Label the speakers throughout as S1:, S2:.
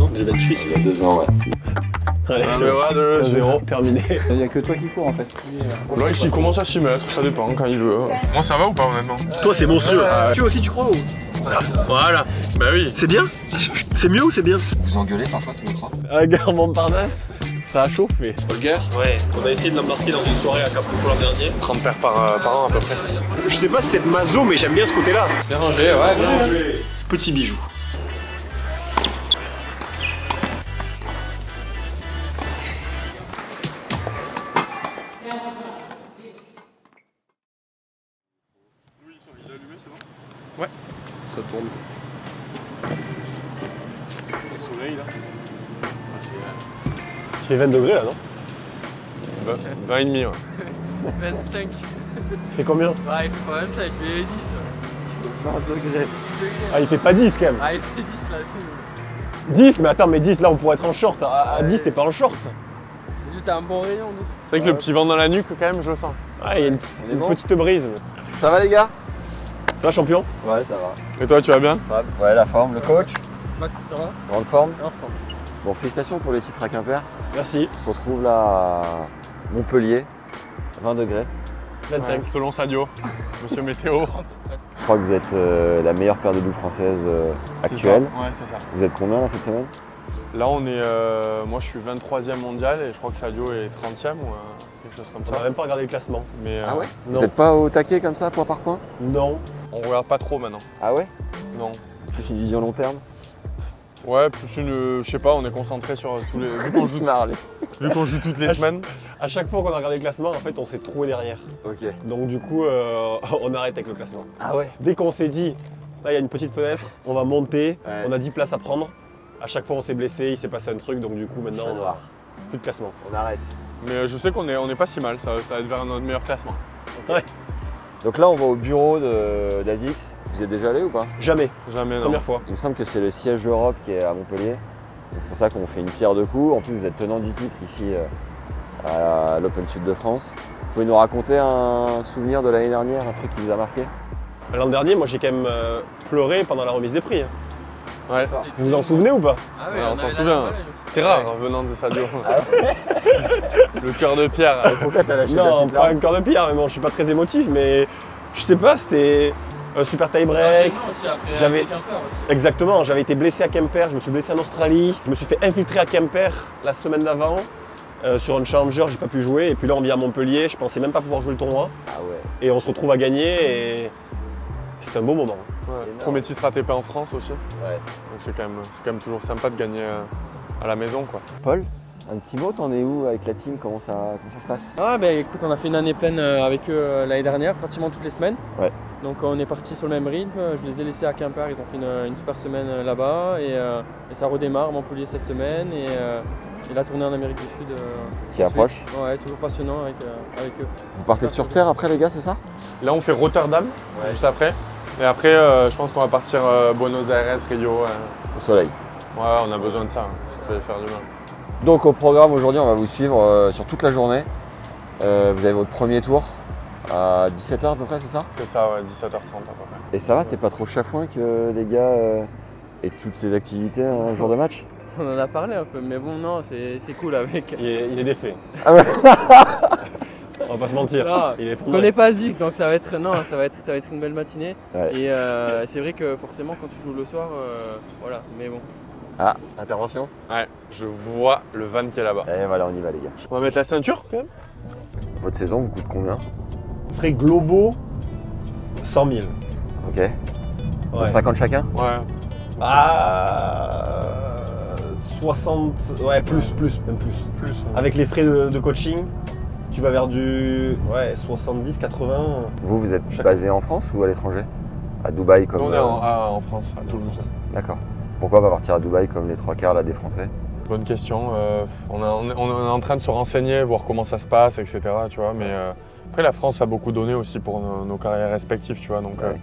S1: ans, 2028.
S2: Il y a 2 ans, ouais.
S1: Allez, c'est 2-0, terminé.
S3: Il n'y a que toi qui cours en fait.
S4: Là, il commence à s'y mettre, ça dépend quand il veut. Moi, ça va ou pas, honnêtement?
S1: Toi, c'est monstrueux. Tu aussi, tu crois ou... Voilà. Bah oui. C'est bien? C'est mieux ou c'est bien?
S2: Vous engueulez parfois tous les trois?
S1: À Gare Montparnasse, ça a chauffé.
S4: Holger?
S1: Ouais. On a essayé de l'embarquer dans une soirée à Capouco l'an dernier.
S4: 30 paires par an à peu près.
S1: Je sais pas si c'est de maso, mais j'aime bien ce côté-là.
S4: Bien rangé, ouais, bien rangé.
S1: Petit bijou.
S4: Ouais.
S1: Ça tourne. C'est le soleil là. Il fait 20 degrés là, non?
S4: 20 et demi, ouais.
S5: 25.
S1: Il fait combien?
S5: Ah, il fait pas 25, il fait 10.
S2: 20 degrés.
S1: Ah, il fait pas 10 quand même.
S5: Ah, il fait 10 là.
S1: 10, mais attends, mais 10 là on pourrait être en short. À 10, t'es pas en short.
S5: C'est juste un bon rayon, nous.
S4: C'est vrai que le petit vent dans la nuque, quand même, je le sens.
S1: Ah, il y a une petite brise.
S2: Ça va les gars?
S1: Ça va, champion?
S2: Ouais, ça va.
S4: Et toi, tu vas bien?
S2: Ouais, la forme, le coach?
S5: Max, ça va?
S2: Grande forme?
S5: Enfin.
S2: Bon, félicitations pour les titres à Quimper.
S1: Merci.
S2: On se retrouve là à Montpellier, 20 degrés.
S1: 25.
S4: Ouais, selon Sadio, monsieur Météo.
S2: Je crois que vous êtes la meilleure paire de boules françaises actuelle.
S4: Ouais, c'est ça.
S2: Vous êtes combien là cette semaine?
S4: Là, on est. Moi, je suis 23e mondial et je crois que Sadio est 30e ou quelque chose comme
S1: On n'a
S4: ça.
S1: même pas regardé le classement.
S4: Mais
S2: Ah ouais?
S1: Non.
S2: Vous n'êtes pas au taquet comme ça, point par point?
S1: Non.
S4: on regarde pas trop maintenant.
S2: Ah ouais?
S4: Non.
S2: Plus une vision long terme?
S4: Ouais, plus une. Je sais pas, on est concentré sur tous les. Vu qu'on joue toutes les semaines.
S1: À chaque fois qu'on a regardé le classement, en fait, on s'est troué derrière.
S2: Ok.
S1: Donc du coup, on arrête avec le classement.
S2: Ah ouais?
S1: Dès qu'on s'est dit, là, il y a une petite fenêtre, on va monter,
S2: Ouais.
S1: on a 10 places à prendre. À chaque fois, on s'est blessé, il s'est passé un truc, donc du coup, maintenant, on a plus de classement.
S2: On arrête.
S4: Mais je sais qu'on est pas si mal, ça va être vers notre meilleur classement.
S1: Ouais.
S2: Donc là, on va au bureau d'Azix. Vous y êtes déjà allé ou pas?
S1: Jamais.
S4: Jamais, non.
S1: Première fois.
S2: Il me semble que c'est le siège d'Europe qui est à Montpellier. Donc c'est pour ça qu'on fait une pierre deux coups. En plus, vous êtes tenant du titre ici à l'Open Sud de France. Vous pouvez nous raconter un souvenir de l'année dernière, un truc qui vous a marqué?
S1: L'an dernier, moi, j'ai quand même pleuré pendant la remise des prix. Hein.
S4: Ouais.
S1: Vous vous en souvenez ou pas?
S5: Ah
S4: Ouais, on
S5: a
S4: s'en
S5: la
S4: souvient.
S5: balle,
S4: C'est rare venant de Sadio. Le cœur de pierre.
S2: Pourquoi t'as lâché
S1: Non, pas encore de pire, mais bon, je suis pas très émotif, mais je sais pas, c'était un super tie break.
S5: Enchaînement aussi, après,
S1: J'avais-
S5: avec Quimper aussi.
S1: Exactement, j'avais été blessé à Quimper, je me suis blessé en Australie, je me suis fait infiltrer à Quimper la semaine d'avant. Sur un challenger, j'ai pas pu jouer, et puis là on vient à Montpellier, je pensais même pas pouvoir jouer le tournoi,
S2: Ah ouais.
S1: et on se retrouve à gagner, et c'était un beau moment.
S4: Ouais.
S2: Énorme.
S4: Premier titre ATP en France aussi.
S2: Ouais.
S4: Donc c'est quand même toujours sympa de gagner à la maison, quoi.
S2: Paul, un petit mot, t'en es où avec la team? Comment ça se passe?
S5: Ah bah écoute, on a fait une année pleine avec eux l'année dernière, pratiquement toutes les semaines.
S2: Ouais.
S5: Donc on est parti sur le même rythme, je les ai laissés à Quimper, ils ont fait une super semaine là-bas et ça redémarre Montpellier cette semaine et la tournée en Amérique du Sud.
S2: Qui
S5: ensuite.
S2: approche.
S5: Ouais, toujours passionnant avec eux.
S2: Vous partez sur Terre après les gars, c'est ça?
S4: Là, on fait Rotterdam
S2: Ouais.
S4: juste après. Et après, je pense qu'on va partir Buenos Aires, Rio.
S2: Au soleil.
S4: Ouais, on a besoin de ça. Ça peut faire du mal.
S2: Donc au programme aujourd'hui, on va vous suivre sur toute la journée. Vous avez votre premier tour à 17h à peu près, c'est ça?
S4: C'est ça, ouais, 17h30 à peu près.
S2: Et ça va, t'es pas trop chafouin que les gars aient toutes ces activités un jour de match?
S5: On en a parlé un peu, mais bon non, c'est cool avec.
S1: Il est défait,
S2: Ah ouais.
S1: on va pas se mentir,
S5: Non,
S1: il est
S5: On
S1: effondré.
S5: connaît pas Zig, donc ça va être une belle matinée.
S2: Ouais.
S5: Et c'est vrai que forcément quand tu joues le soir, voilà, mais bon.
S2: Ah, intervention.
S4: Ouais, je vois le van qui est là-bas.
S2: Et voilà, on y va les gars.
S4: On va mettre la ceinture quand même.
S2: Votre saison vous coûte combien?
S1: Frais globaux, 100 000.
S2: Ok.
S1: Ouais.
S2: Pour 50 chacun?
S4: Ouais.
S1: Ah, 60, ouais, plus, même plus.
S4: Plus.
S1: Avec les frais de coaching, tu vas vers du 70, 80.
S2: Vous êtes
S1: Chacun.
S2: basé en France ou à l'étranger? À Dubaï comme...
S4: Nous, on est en France, à Toulouse.
S2: D'accord. Pourquoi pas partir à Dubaï comme les 3 quarts là, des Français?
S4: Bonne question. On est en train de se renseigner, voir comment ça se passe, etc. Tu vois, mais après, la France a beaucoup donné aussi pour nos carrières respectives. Tu vois, donc
S2: Ouais.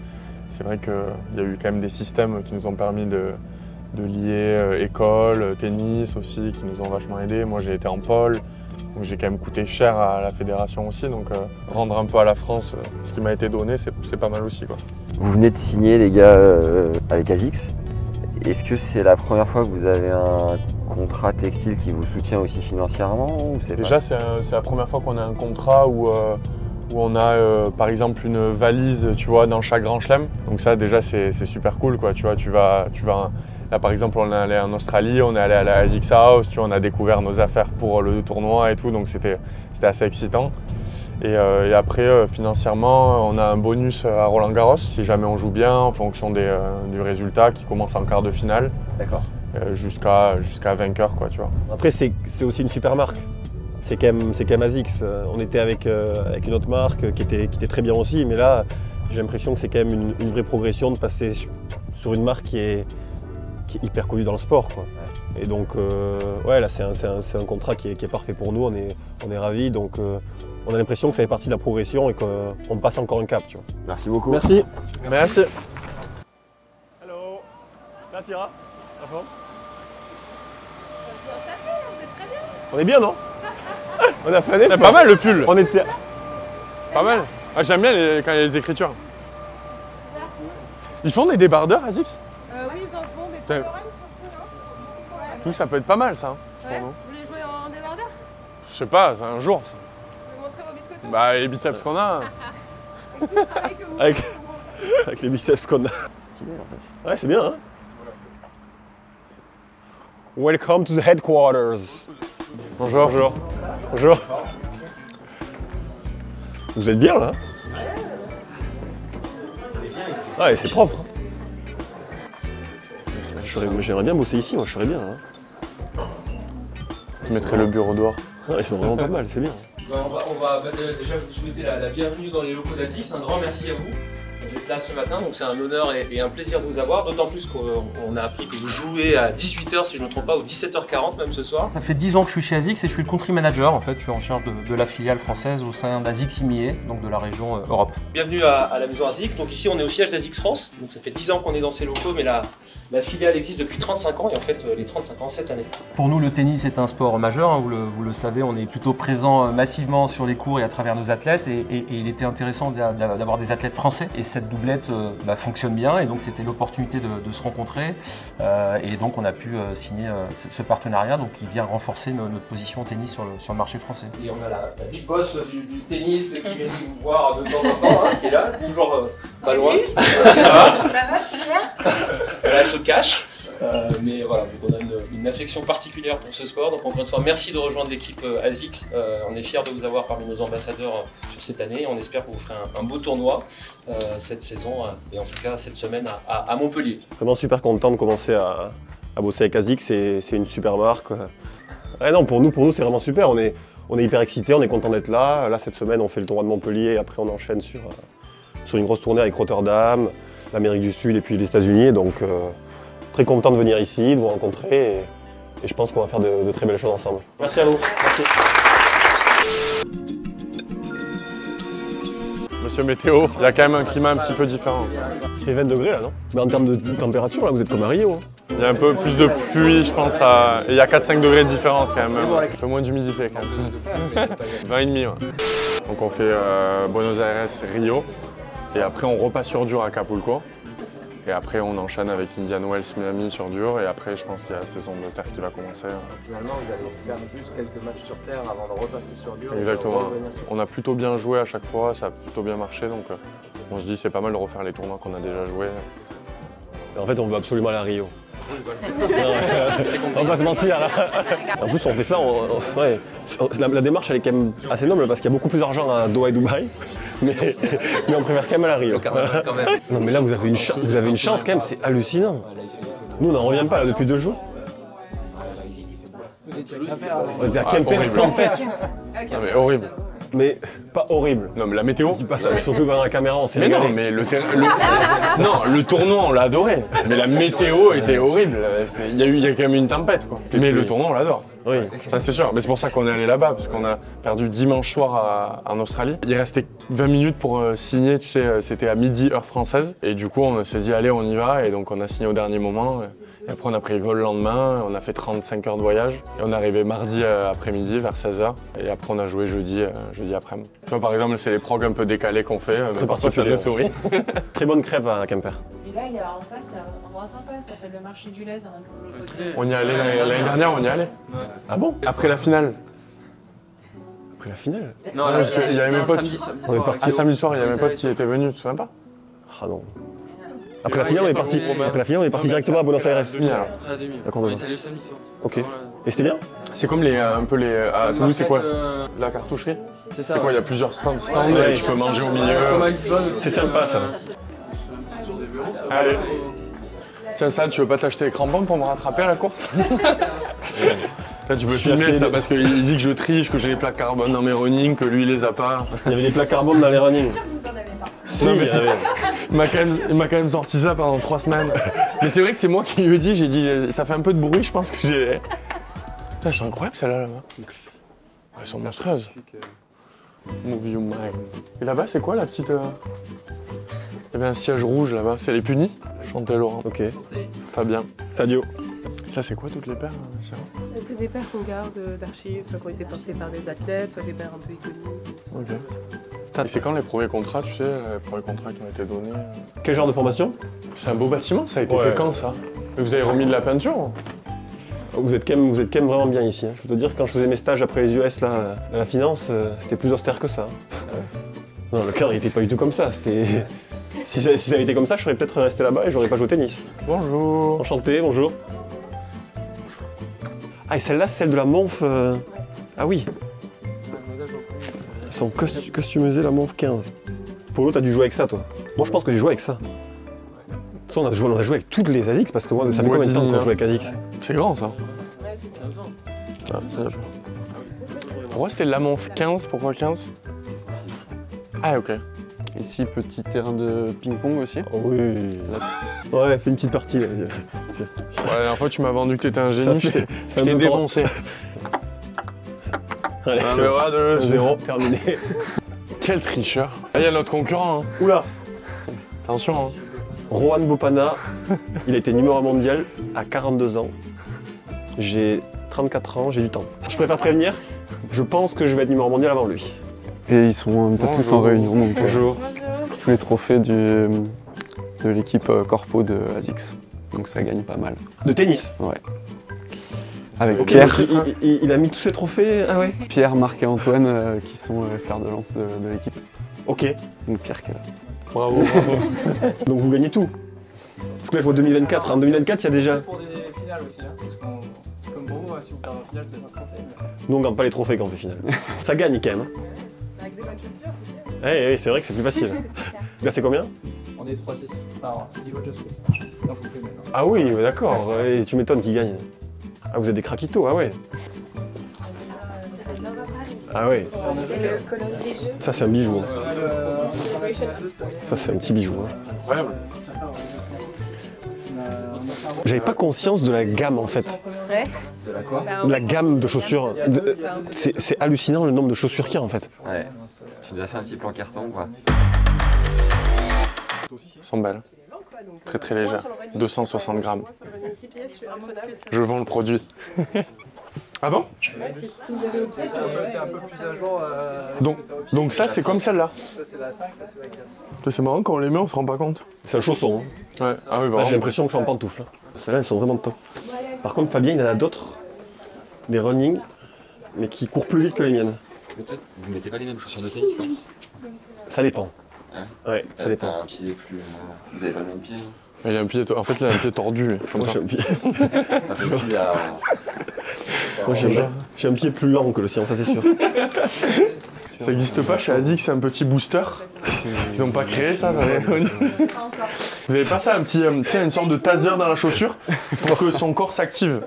S4: c'est vrai qu'il y a eu quand même des systèmes qui nous ont permis de lier école, tennis aussi, qui nous ont vachement aidés. Moi, j'ai été en pôle, donc j'ai quand même coûté cher à la fédération aussi. Donc rendre un peu à la France ce qui m'a été donné, c'est pas mal aussi, quoi.
S2: Vous venez de signer les gars avec Azix. Est-ce que c'est la première fois que vous avez un contrat textile qui vous soutient aussi financièrement ou c'est
S4: Déjà, c'est la première fois qu'on a un contrat où on a par exemple une valise, tu vois, dans chaque Grand Chelem. Donc ça, déjà, c'est super cool, quoi. Tu vois, tu vas là, par exemple, on est allé en Australie, on est allé à la ASICS House, tu vois, on a découvert nos affaires pour le tournoi et tout, donc c'était assez excitant. Et après, financièrement, on a un bonus à Roland Garros, si jamais on joue bien, en fonction du résultat, qui commence en quart de finale.
S2: D'accord.
S4: Jusqu'à vainqueur, quoi, tu vois.
S1: Après, c'est aussi une super marque. C'est quand même ASICS. On était avec une autre marque qui était très bien aussi, mais là, j'ai l'impression que c'est quand même une vraie progression de passer sur une marque qui est hyper connue dans le sport, quoi. Et donc, ouais, là, c'est un contrat qui est parfait pour nous. On est ravis. Donc, on a l'impression que ça fait partie de la progression et qu'on passe encore un cap, tu vois.
S2: Merci beaucoup.
S1: Merci.
S4: Merci.
S1: Hello. Ça, Syrah, la forme? On est bien, non? On a fait un effort.
S4: Pas mal le pull.
S1: On était.
S4: Pas mal. Ah, j'aime bien quand il y a les écritures. Ils font des débardeurs, ASICS?
S3: Oui, ils en font des
S4: Putain.
S3: Polaroids surtout, non?
S4: Nous, ça peut être pas mal, ça.
S3: Ouais.
S4: Pour nous.
S3: Vous voulez jouer en débardeur?
S4: Je sais pas, un jour, ça.
S3: Vous pouvez montrer vos biscottes?
S4: Bah, les biceps qu'on a.
S3: Pareil que vous.
S1: Avec les biceps qu'on a.
S2: Stylé en fait.
S1: Ouais, c'est bien, hein? Welcome to the headquarters.
S4: Bonjour.
S1: Bonjour. Bonjour. Vous êtes bien, là? Ouais, c'est propre. J'aimerais bien bosser ici, moi, je serais bien. Hein.
S4: Je mettrais le bureau dehors.
S1: Ouais, ils sont vraiment pas mal, c'est bien.
S6: On va déjà vous souhaiter la bienvenue dans les locaux d'ASICS. Un grand merci à vous d'être là ce matin. Donc c'est un honneur et un plaisir de vous avoir. D'autant plus qu'on a appris que vous jouez à 18h, si je ne me trompe pas, ou 17h40 même ce soir.
S7: Ça fait 10 ans que je suis chez ASICS et je suis le country manager. En fait, je suis en charge de la filiale française au sein d'ASICS IMIE, donc de la région Europe.
S6: Bienvenue à la maison ASICS. Donc ici on est au siège d'ASICS France. Donc ça fait 10 ans qu'on est dans ces locaux, mais la filiale existe depuis 35 ans et en fait les 35 ans cette année.
S7: Pour nous, le tennis est un sport majeur, hein, vous le savez, on est plutôt présent massivement sur les cours et à travers nos athlètes et il était intéressant d'avoir des athlètes français et cette doublette fonctionne bien et donc c'était l'opportunité de se rencontrer et donc on a pu signer ce partenariat donc, qui vient renforcer notre position au tennis sur le marché français.
S6: Et on a la big boss du tennis qui vient nous voir de temps en temps, hein, qui est là, toujours pas loin.
S3: Ça va, je suis bien.
S6: Elle se cache, mais voilà, donc on a une affection particulière pour ce sport. Donc encore une fois, merci de rejoindre l'équipe ASICS. On est fiers de vous avoir parmi nos ambassadeurs sur cette année. On espère que vous ferez un beau tournoi cette saison et en tout cas cette semaine à Montpellier.
S1: Vraiment super content de commencer à bosser avec ASICS, c'est une super marque. Ouais, non, pour nous c'est vraiment super. On est hyper excités, on est content d'être là. Là cette semaine on fait le tournoi de Montpellier et après on enchaîne sur une grosse tournée avec Rotterdam, l'Amérique du Sud et puis les États-Unis. Donc très content de venir ici, de vous rencontrer et je pense qu'on va faire de très belles choses ensemble. Merci à vous. Merci.
S4: Monsieur Météo, il y a quand même un climat un petit peu différent.
S1: Il fait 20 degrés là, non? Mais en termes de température, là, vous êtes comme à Rio. Hein.
S4: Il y a un peu plus de pluie, je pense. Et il y a 4-5 degrés de différence quand même. Un peu moins d'humidité quand même. 20,5, ouais. Donc on fait Buenos Aires, Rio. Et après on repasse sur dur à Acapulco. Et après on enchaîne avec Indian Wells, Miami sur dur. Et après je pense qu'il y a la saison de terre qui va commencer.
S8: Finalement, vous allez faire juste quelques matchs sur terre avant de repasser sur dur.
S4: Exactement.
S8: Et de revenir sur...
S4: On a plutôt bien joué à chaque fois, ça a plutôt bien marché. Donc on se dit c'est pas mal de refaire les tournois qu'on a déjà joués.
S1: En fait, on veut absolument aller à Rio. On va pas se mentir. Là. En plus, on fait ça. Ouais. La démarche, elle est quand même assez noble parce qu'il y a beaucoup plus d'argent à Doha et Dubaï. Mais on préfère quand même aller à Rio.
S6: Quand même.
S1: Non, mais là, vous avez une chance quand même, c'est hallucinant. Nous, on n'en revient pas là depuis 2 jours. On était à Quimper, tempête.
S4: Non mais horrible.
S1: Mais pas horrible.
S4: Non mais la météo.
S1: Dis pas ça, surtout dans la caméra, on s'est
S4: Mais non,
S1: régalé.
S4: mais non, le tournoi on l'a adoré. Mais la météo était horrible. Il y a quand même une tempête quoi. Mais le tournoi on l'adore.
S1: Oui.
S4: Ça c'est sûr. Mais c'est pour ça qu'on est allé là-bas, parce qu'on a perdu dimanche soir en Australie. Il restait 20 minutes pour signer, tu sais, c'était à midi heure française. Et du coup on s'est dit allez on y va. Et donc on a signé au dernier moment. Et après on a pris le vol le lendemain, on a fait 35 heures de voyage. Et on est arrivé mardi après-midi vers 16h. Et après on a joué jeudi après-midi. Tu vois par exemple c'est les progs un peu décalés qu'on fait, mais parfois ça nous sourit.
S1: Très bonne crêpe à Quimper.
S3: Et là, il y a en face, il y a un endroit endroit sympa, ça s'appelle le marché du lait, c'est un peu côté.
S4: On y allait l'année dernière, on y allait.
S1: Ah bon?
S4: Après la finale.
S1: Après la finale?
S5: Non,
S4: parce qu'il y avait mes potes.
S1: On est parti.
S4: Ah, samedi soir, il y avait mes potes qui étaient venus, tu te souviens pas?
S1: Ah non. Après la finale, on est parti. Après la finale, on est parti directement à Buenos Aires.
S4: Demi alors.
S5: À demi.
S1: D'accord,
S5: On
S1: d'accord.
S5: est allé le samedi soir.
S1: Ok. Et c'était bien?
S4: C'est comme un peu les. À Toulouse, c'est quoi?
S5: Market,
S4: La cartoucherie?
S5: C'est ça.
S4: C'est quoi? Il y a plusieurs stands
S1: Ouais.
S4: et tu peux manger au milieu.
S5: Comme à Lisbonne aussi.
S1: C'est sympa ça.
S4: Allez. Tiens, ça, tu veux pas t'acheter les crampons pour me rattraper à la course? Là, tu peux filmer ça parce qu'il dit que je triche, que j'ai les plaques carbone dans mes running, que lui il les a pas.
S1: Il y avait des plaques carbone dans les running. Si,
S4: Ouais, mais-
S1: il y en avait.
S4: Il m'a quand même sorti ça pendant 3 semaines. Mais c'est vrai que c'est moi qui lui ai dit, j'ai dit, ça fait un peu de bruit, je pense que j'ai. Putain, elles sont incroyables celles-là là-bas. Elles sont monstrueuses. Move you mind. Et là-bas, c'est quoi la petite. Il y avait un siège rouge là-bas, c'est les punis. Chantait Laurent.
S1: Ok.
S4: Fabien.
S1: Sadio.
S4: Ça, c'est quoi toutes les paires Sarah?
S9: C'est des paires qu'on garde d'archives, soit qui ont été portées par des athlètes, soit des paires un peu iconiques. soit-
S4: Ok. Et c'est quand les premiers contrats, tu sais, les premiers contrats qui ont été donnés?
S1: Quel genre de formation?
S4: C'est un beau bâtiment, ça a été
S1: Ouais.
S4: fait quand ça? Vous avez remis de la peinture?
S1: Vous êtes quand même vraiment bien ici. Hein. Je peux te dire, quand je faisais mes stages après les US là, à la finance, c'était plus austère que ça. Non, le cadre il était pas du tout comme ça. C'était... Si ça avait été comme ça, je serais peut-être resté là-bas et j'aurais pas joué au tennis.
S4: Bonjour.
S1: Enchanté, bonjour. Ah, et celle-là, c'est celle de la Monf. Ah oui, ils sont customisés la Monf 15. Polo, t'as dû jouer avec ça, toi. Moi, je pense que j'ai joué avec ça. Ça, on a joué avec toutes les ASICS parce que moi, ça fait combien de temps qu'on joue avec ASICS?
S4: C'est grand ça. Ah, bien joué. Pourquoi c'était la Monf 15? Pourquoi 15? Ah ok.
S10: Ici, petit terrain de ping-pong aussi.
S1: Oh oui. Ouais, fais une petite partie là. Tiens.
S4: Ouais, la dernière fois tu m'as vendu que t'étais un
S1: Ça
S4: génie,
S1: fait-
S4: je t'ai-
S1: ça
S4: je t'ai
S1: me prend-
S4: défoncé.
S1: Allez,
S4: Ah,
S1: c'est
S4: mais
S1: bon.
S4: voilà, de-
S1: 0, terminé.
S4: Quel tricheur. Là il y a notre concurrent. Hein.
S1: Oula,
S4: Attention. Hein.
S1: Rohan Bopana, il a été numéro 1 mondial à 42 ans. J'ai 34 ans, j'ai du temps. Je préfère prévenir, je pense que je vais être numéro 1 mondial avant lui.
S10: Et ils sont un peu tous en
S4: Bonjour.
S10: réunion, donc
S1: Bonjour.
S10: tous les trophées de l'équipe Corpo de ASICS. Donc ça gagne pas mal.
S1: De tennis.
S10: Ouais. Avec
S1: Ok,
S10: Pierre,
S1: donc il a mis tous ses trophées. Ah ouais.
S10: Pierre, Marc et Antoine qui sont les fers de lance de l'équipe.
S1: Ok.
S10: Donc Pierre qui est là.
S4: Bravo, bravo.
S1: Donc vous gagnez tout. Parce que là je vois 2024. En 2024 il y a déjà.
S5: Pour des finales aussi, hein, parce qu'on, c'est comme pour vous, si vous perdez en finale, c'est pas trophée.
S1: Nous on gagne pas les trophées quand on fait finale. Ça gagne quand même. Hein.
S3: Avec des bonnes chaussures, c'est bien.
S1: Eh, c'est vrai que c'est plus facile. Là c'est combien?
S5: On est 3-6. Alors, c'est niveau just cause. Non, je vous fais maintenant.
S1: Ah oui, mais d'accord. Et tu m'étonnes qu'ils gagnent. Ah vous êtes des craquitos, ah ouais. Ah ouais.
S3: Le coloris des jeux.
S1: Ça c'est un bijou. Hein. Ça c'est un petit bijou. Hein.
S4: Incroyable.
S1: J'avais pas conscience de la gamme en fait.
S3: Ouais.
S1: De la gamme de chaussures. C'est hallucinant le nombre de chaussures qu'il y a en fait.
S2: Ouais. Tu nous as fait un petit plan carton, quoi.
S4: Elles sont belles. Très très légères. 260 grammes. Je vends le produit. Ah bon?
S9: Si vous avez opté,
S5: C'est un peu plus à jour.
S4: Donc ça c'est comme celle-là.
S5: Ça, c'est la 5, ça, c'est la 4.
S4: C'est marrant quand on les met on se rend pas compte.
S1: C'est un chausson. Hein.
S4: Ouais. Ah oui,
S1: Là,
S4: bah,
S1: j'ai l'impression que je suis en pantoufle. Celles-là elles sont vraiment top. Par contre Fabien il en a d'autres. Des running. Mais qui courent plus vite que les miennes.
S2: Peut-être vous mettez pas les mêmes chaussures de tennis, non?
S1: Ça dépend.
S2: Hein?
S1: Ouais, ça dépend.
S2: T'as un pied plus. Vous avez pas le même pied, hein?
S4: il a un pied, en fait il a un pied tordu lui, comme
S1: Moi
S4: ça.
S1: j'ai un pied.
S2: Pas facile à.
S1: Moi, j'ai un pied plus lent que le sien, ça c'est sûr.
S4: Ça n'existe pas chez ASICS, c'est un petit booster. Ils ont pas créé ça. Vous avez pas ça, un petit, tu sais, une sorte de taser dans la chaussure pour que son corps s'active,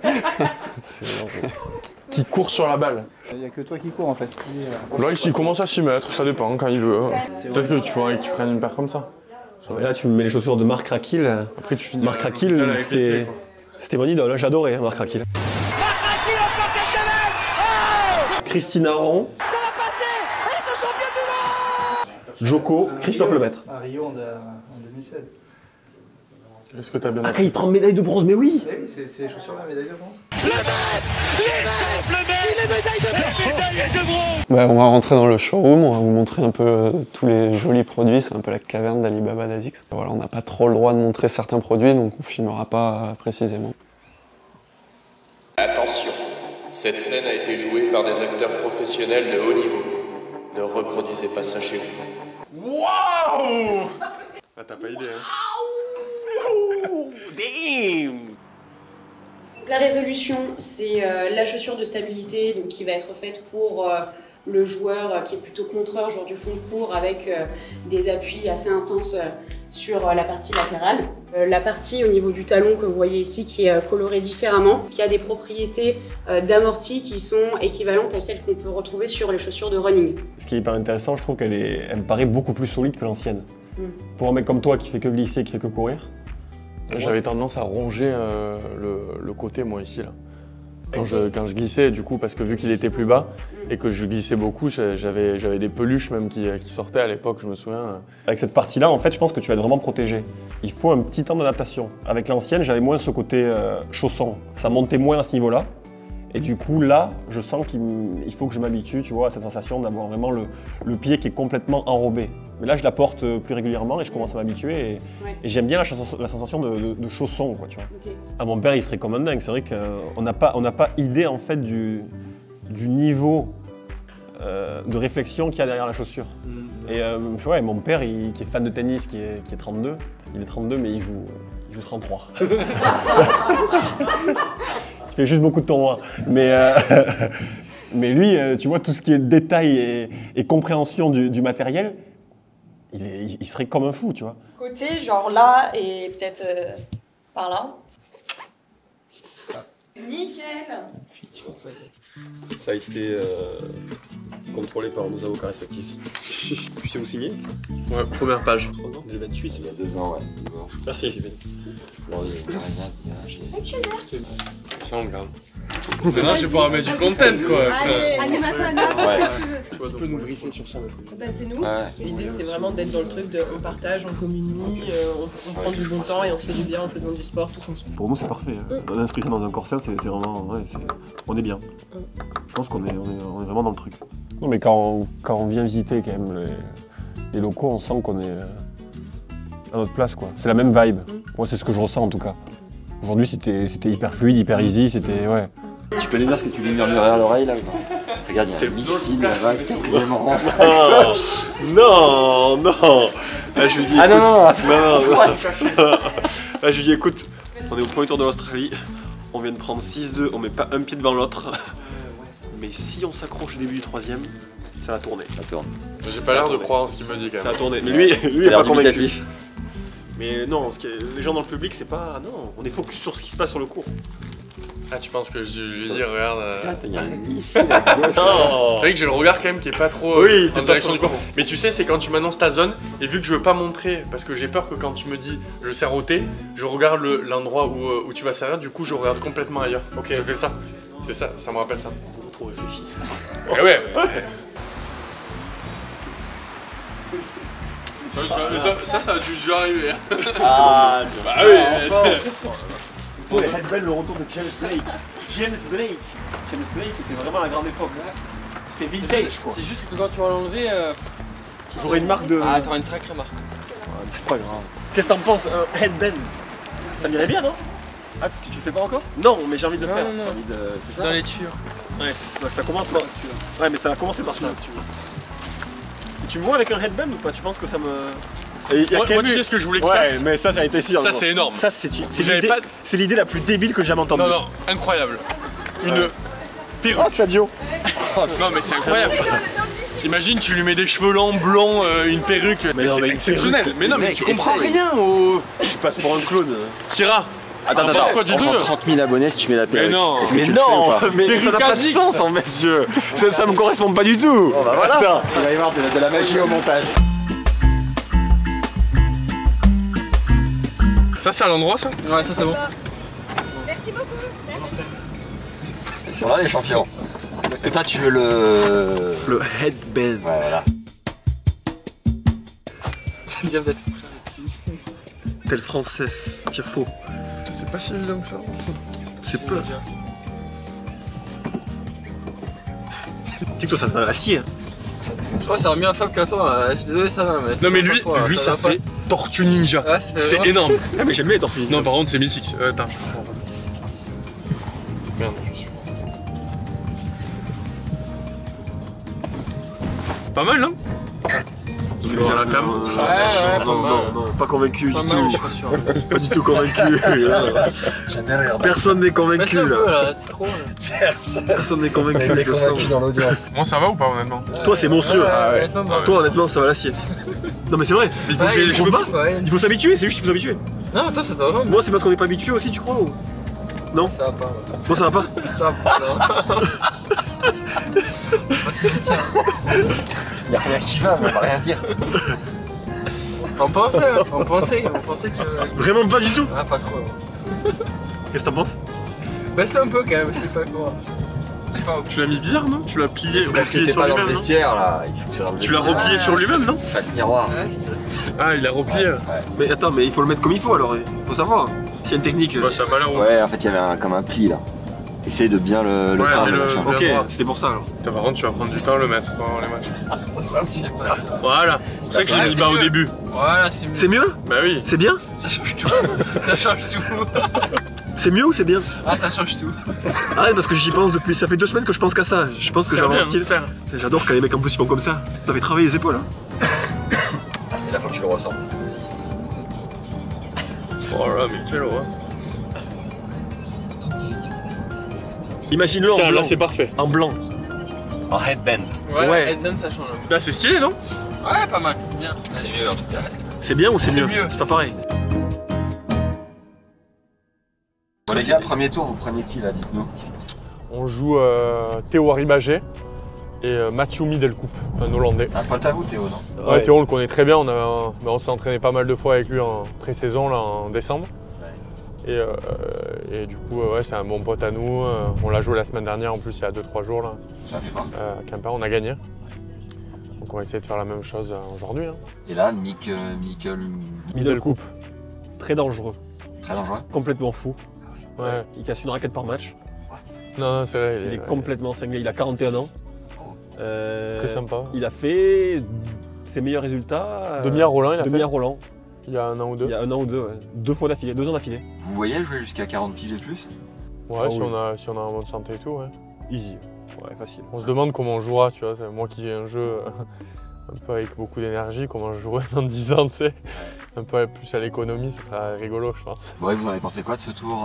S1: C'est lent.
S4: qui court sur la balle.
S5: Il n'y a que toi qui cours en fait.
S4: Là il commence à s'y mettre, ça dépend quand il veut. Peut-être que tu faudrait que tu prennes une paire comme ça.
S1: Et là tu me mets les chaussures de Marc Rakil.
S4: Après tu finis.
S1: Marc Rakil, c'était mon idole, hein, j'adorais hein, Marc Rakil. Christine Aron. Joko, Christophe Lemaître.
S5: À Rio en 2016.
S4: Est-ce que t'as bien
S1: Ah, il prend médaille de bronze, mais oui.
S5: Eh oui, c'est les chaussures de la médaille de bronze.
S10: Bah, on va rentrer dans le showroom, on va vous montrer un peu tous les jolis produits, c'est un peu la caverne d'Alibaba d'Asics. Voilà, on n'a pas trop le droit de montrer certains produits, donc on filmera pas précisément.
S11: Attention, cette scène a été jouée par des acteurs professionnels de haut niveau. Ne reproduisez pas ça chez vous.
S4: Waouh! Ah, t'as pas idée, hein?
S12: Damn! La résolution, c'est la chaussure de stabilité donc, qui va être faite pour le joueur qui est plutôt contreur, joueur du fond de court, avec des appuis assez intenses sur la partie latérale. La partie au niveau du talon que vous voyez ici qui est colorée différemment, qui a des propriétés d'amorti qui sont équivalentes à celles qu'on peut retrouver sur les chaussures de running.
S1: Ce qui est hyper intéressant, je trouve qu'elle me paraît beaucoup plus solide que l'ancienne. Pour un mec comme toi qui fait que glisser, qui fait que courir.
S4: J'avais tendance à ronger le côté, moi, ici, là. Quand je glissais, du coup, parce que vu qu'il était plus bas et que je glissais beaucoup, j'avais des peluches même qui sortaient à l'époque, je me souviens.
S1: Avec cette partie-là, en fait, je pense que tu vas être vraiment protégé. Il faut un petit temps d'adaptation. Avec l'ancienne, j'avais moins ce côté chausson. Ça montait moins à ce niveau-là. Et du coup, là, je sens qu'il faut que je m'habitue, tu vois, à cette sensation d'avoir vraiment le pied qui est complètement enrobé. Mais là, je la porte plus régulièrement et je commence à m'habituer. Et j'aime bien la sensation de chausson, quoi, tu vois. Okay. Ah, mon père, il serait comme un dingue. C'est vrai qu'on n'a pas idée, en fait, du niveau de réflexion qu'il y a derrière la chaussure. Et ouais, mon père, qui est fan de tennis, qui est 32, il est 32, mais il joue 33. Il fait juste beaucoup de tournois. Mais lui, tu vois, tout ce qui est détail et compréhension du matériel, il serait comme un fou, tu vois.
S13: Côté, genre là et peut-être par là. Nickel.
S1: Ça a été contrôlé par nos avocats respectifs. Tu sais où signer?
S4: Ouais, première page.
S1: 3 ans 2028.
S2: Il y a 2 ans, ouais.
S1: Merci.
S4: Ça, on garde. Maintenant, je vais pouvoir mettre du content, quoi.
S9: Allez, Massana, qu'est-ce que tu veux?
S4: Tu peux nous briefer sur ça.
S9: Ben, c'est nous. L'idée, c'est vraiment d'être dans le truc de on partage, on communie, on prend du bon temps et on se fait du bien en faisant du sport tous ensemble.
S1: Pour nous, c'est parfait. On inscrit ça dans un corset, c'est vraiment. Ouais, on est bien. Je pense qu'on est vraiment dans le truc. Non, mais quand on vient visiter quand même les locaux, on sent qu'on est à notre place, quoi. C'est la même vibe. Moi, c'est ce que je ressens en tout cas. Aujourd'hui, c'était hyper fluide, hyper easy, c'était. Ouais.
S2: Tu peux lui dire ce que tu lui murmures à l'oreille là? Regarde, il y a un missile là-bas, 4e rang.
S1: Non, non. Là, je lui dis.
S2: Ah non,
S1: Là, je lui dis, écoute, on est au premier tour de l'Australie, on vient de prendre 6-2, on met pas un pied devant l'autre. Mais si on s'accroche au début du 3e, ça va tourner.
S2: Ça tourne.
S4: J'ai pas l'air de croire en ce qu'il me dit quand même.
S1: Ça va tourner. Mais lui il est pas convaincu. Mais non, les gens dans le public, c'est pas. Non, on est focus sur ce qui se passe sur le cours.
S4: Ah, tu penses que je lui dis, regarde.
S2: Il y a un missile à gauche.
S4: C'est vrai que j'ai le regard quand même qui est pas trop
S1: oui,
S4: en direction du cours. Mais tu sais, c'est quand tu m'annonces ta zone, et vu que je veux pas montrer, parce que j'ai peur que quand tu me dis je sers au thé, je regarde l'endroit où tu vas servir, du coup je regarde complètement ailleurs. Ok, je fais ça. C'est ça, ça me rappelle ça.
S1: Beaucoup trop réfléchi.
S4: Ouais, ça a dû déjà arriver.
S1: Ah,
S4: bah oui.
S1: Oh, le headband, le retour de James Blake. James Blake, c'était vraiment la grande époque. C'était vintage, quoi.
S5: C'est juste que quand tu vas l'enlever,
S1: j'aurais une marque de.
S5: Ah, t'auras une sacrée marque.
S1: C'est pas grave. Qu'est-ce que t'en penses, un headband? Ça m'irait bien, non?
S5: Ah, parce que tu le fais pas encore?
S1: Non, mais j'ai envie de le faire.
S5: Non.
S1: C'est ça.
S5: Dans les tuyaux.
S1: Ouais, ça commence par. Ouais, mais ça va commencer par ça. Tu me vois avec un headband ou pas? Tu penses que ça me.
S4: Moi, tu sais ce que je voulais qu'il fasse.
S1: Ouais, mais ça, j'en étais sûr.
S4: Ça, c'est énorme.
S1: Ça, c'est l'idée la plus débile que j'ai jamais entendue.
S4: Non, incroyable. Une perruque.
S1: Oh, Sadio.
S4: Non, mais c'est incroyable. Imagine, tu lui mets des cheveux longs, blonds, une perruque. Mais c'est exceptionnel. Mais non, mais tu comprends rien.
S1: Tu passes pour un clown.
S4: Sira.
S2: Attends, on prend 30 000 abonnés si tu mets la perruque.
S4: Mais non,
S1: mais ça n'a pas de sens, en messieurs. Ça me correspond pas du tout.
S2: Oh, bah voilà. Il va y avoir de la magie au montage.
S4: Ça, c'est à l'endroit, ça?
S5: Ouais, ça, c'est bon.
S3: Merci beaucoup.
S2: Ils sont là, les champions. Et toi, tu veux le
S1: headband.
S2: Ouais, voilà.
S5: Bien peut-être.
S1: Telle française, tiens faux.
S4: C'est pas si évident que ça.
S1: C'est peu. Tu sais que toi, ça fait l'acier. Hein.
S5: Je crois que ça remet un fable qu'à toi, je suis désolé ça va mais...
S4: Non mais lui ça fait Tortue Ninja,
S5: ouais,
S4: c'est énorme.
S1: Ah mais j'aime bien les tortues ninja.
S4: Non par contre c'est mythique, attends je comprends. Merde je suis... Pas mal non? J'ai la cam.
S1: Non, pas convaincu du tout.
S5: Je suis pas sûr.
S1: Pas du tout convaincu. Personne n'est convaincu là.
S5: C'est trop.
S1: Personne n'est convaincu, je le sens.
S8: dans l'audience.
S4: Moi ça va ou pas honnêtement?
S1: Toi c'est monstrueux. Toi honnêtement ça va l'acier. Non mais c'est vrai.
S4: Il faut que j'ai les cheveux pas.
S1: Il faut s'habituer, c'est juste qu'il faut s'habituer.
S5: Non toi ça te va.
S1: Moi c'est parce qu'on n'est pas habitué aussi tu crois ou... Non?
S5: Ça va pas.
S1: Moi ça va pas?
S5: Ça va pas.
S8: Y'a rien qui va, mais on va rien dire.
S5: On pensait que...
S1: Vraiment pas du tout?
S5: Ah pas trop.
S1: Qu'est-ce que t'en penses?
S5: Baisse-le un peu quand même, je sais pas quoi.
S4: Tu l'as mis bizarre non? Tu l'as plié,
S2: parce que t'es pas dans le vestiaire là.
S4: Tu l'as replié sur lui-même non?
S2: Face miroir.
S4: Ah il a replié.
S1: Mais attends, mais il faut le mettre comme il faut alors, il faut savoir. S'il y a une technique.
S4: Bah, ça a pas l'air.
S2: Ouais, en fait il y avait comme un pli là. Essaye de bien le prendre, le machin.
S1: Ok, c'était pour ça alors.
S4: Par contre tu vas prendre du temps à le mettre pendant les matchs.
S5: Je sais pas.
S4: Voilà, c'est ça que je l'ai dit au début.
S5: Voilà, c'est mieux.
S1: C'est mieux?
S4: Bah oui.
S1: C'est bien?
S5: Ça change tout. Ça change tout.
S1: C'est mieux ou c'est bien?
S5: Ah ça change tout.
S1: Ah ouais parce que j'y pense depuis, ça fait 2 semaines que je pense qu'à ça. Je pense que j'avais un style. J'adore quand les mecs en plus ils font comme ça. T'avais travaillé les épaules hein.
S2: Et là faut que tu le ressens.
S4: Oh là mais quelle horreur.
S1: Imagine-le en
S4: blanc.
S1: blanc.
S4: Là c'est parfait.
S1: En blanc.
S2: En headband.
S5: Ouais, headband ça change.
S4: Là c'est stylé non?
S5: Ouais pas mal, bien.
S2: C'est mieux en tout cas.
S1: C'est bien ou c'est mieux?
S5: mieux.
S1: C'est pas pareil.
S2: Bon les gars, premier tour, vous prenez qui là, dites-nous?
S4: On joue Théo Arribagé et Mathieu Middelkoop, un Hollandais.
S2: Un pote à vous Théo, non?
S4: Ouais, Théo on le connaît très bien, on s'est entraîné pas mal de fois avec lui en pré-saison là en décembre. Et du coup ouais, c'est un bon pote à nous, on l'a joué la semaine dernière en plus il y a 2-3 jours là.
S2: Ça fait quoi?
S4: À Quimper, on a gagné. Donc on va essayer de faire la même chose aujourd'hui. Hein.
S2: Et là,
S1: Middelkoop. Très dangereux.
S2: Très dangereux?
S1: Complètement fou.
S4: Ouais.
S1: Il casse une raquette par match.
S4: Non, c'est vrai.
S1: Il est complètement cinglé, il a 41 ans.
S4: Très sympa.
S1: Il a fait ses meilleurs résultats.
S4: Demi à Roland, il a fait.
S1: Demi à Roland.
S4: Il y a 1 an ou 2.
S1: Il y a 1 an ou 2, ouais. 2 fois d'affilée, 2 ans d'affilée.
S2: Vous voyez jouer jusqu'à 40 piges et plus?
S4: Ouais,
S1: ah,
S4: si,
S1: oui.
S4: on a en bonne santé et tout, ouais.
S1: Easy. Ouais, facile.
S4: On se demande comment on jouera, tu vois. Moi qui ai un jeu un peu avec beaucoup d'énergie, comment je jouerai dans 10 ans, tu sais. Un peu plus à l'économie, ça sera rigolo, je pense.
S2: Ouais, vous en avez pensé quoi de ce tour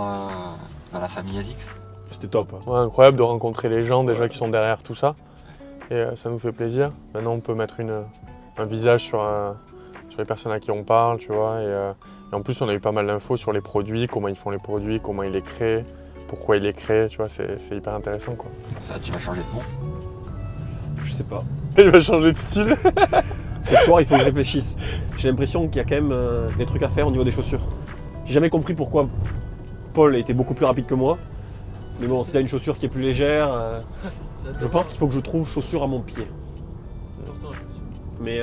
S2: à la famille ASICS?
S1: C'était top.
S4: Ouais, incroyable de rencontrer les gens déjà qui sont derrière tout ça. Et ça nous fait plaisir. Maintenant, on peut mettre un visage sur les personnes à qui on parle, tu vois. Et en plus, on a eu pas mal d'infos sur les produits, comment ils font les produits, comment ils les créent, pourquoi ils les créent, tu vois. C'est hyper intéressant, quoi.
S2: Ça, tu vas changer de nom?
S1: Je sais pas.
S4: Il va changer de style.
S1: Ce soir, il faut que je réfléchisse. J'ai l'impression qu'il y a quand même des trucs à faire au niveau des chaussures. J'ai jamais compris pourquoi Paul était beaucoup plus rapide que moi. Mais bon, s'il a une chaussure qui est plus légère, je pense qu'il faut que je trouve chaussure à mon pied. Mais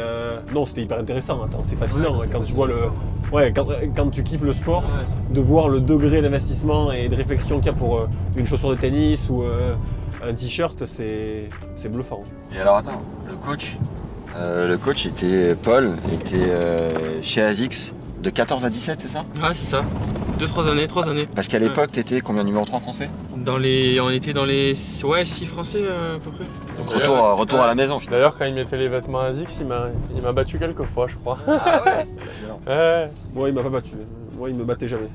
S1: non, c'était hyper intéressant. Attends, c'est fascinant quand tu vois le. Ouais, quand tu kiffes le sport, de voir le degré d'investissement et de réflexion qu'il y a pour une chaussure de tennis ou un t-shirt, c'est bluffant.
S2: Et alors attends, le coach était Paul, était chez ASICS de 14 à 17, c'est ça?
S5: Ouais, c'est ça. 3 années.
S2: Parce qu'à l'époque, t'étais combien, numéro 3 français?
S5: On était dans les 6 français à peu près.
S2: Donc retour à la maison finalement.
S4: D'ailleurs, quand il mettait les vêtements ASICS, il m'a battu quelques fois, je crois.
S2: Ah ouais? Excellent.
S4: Ouais.
S1: Moi, il m'a pas battu. Moi, il me battait jamais.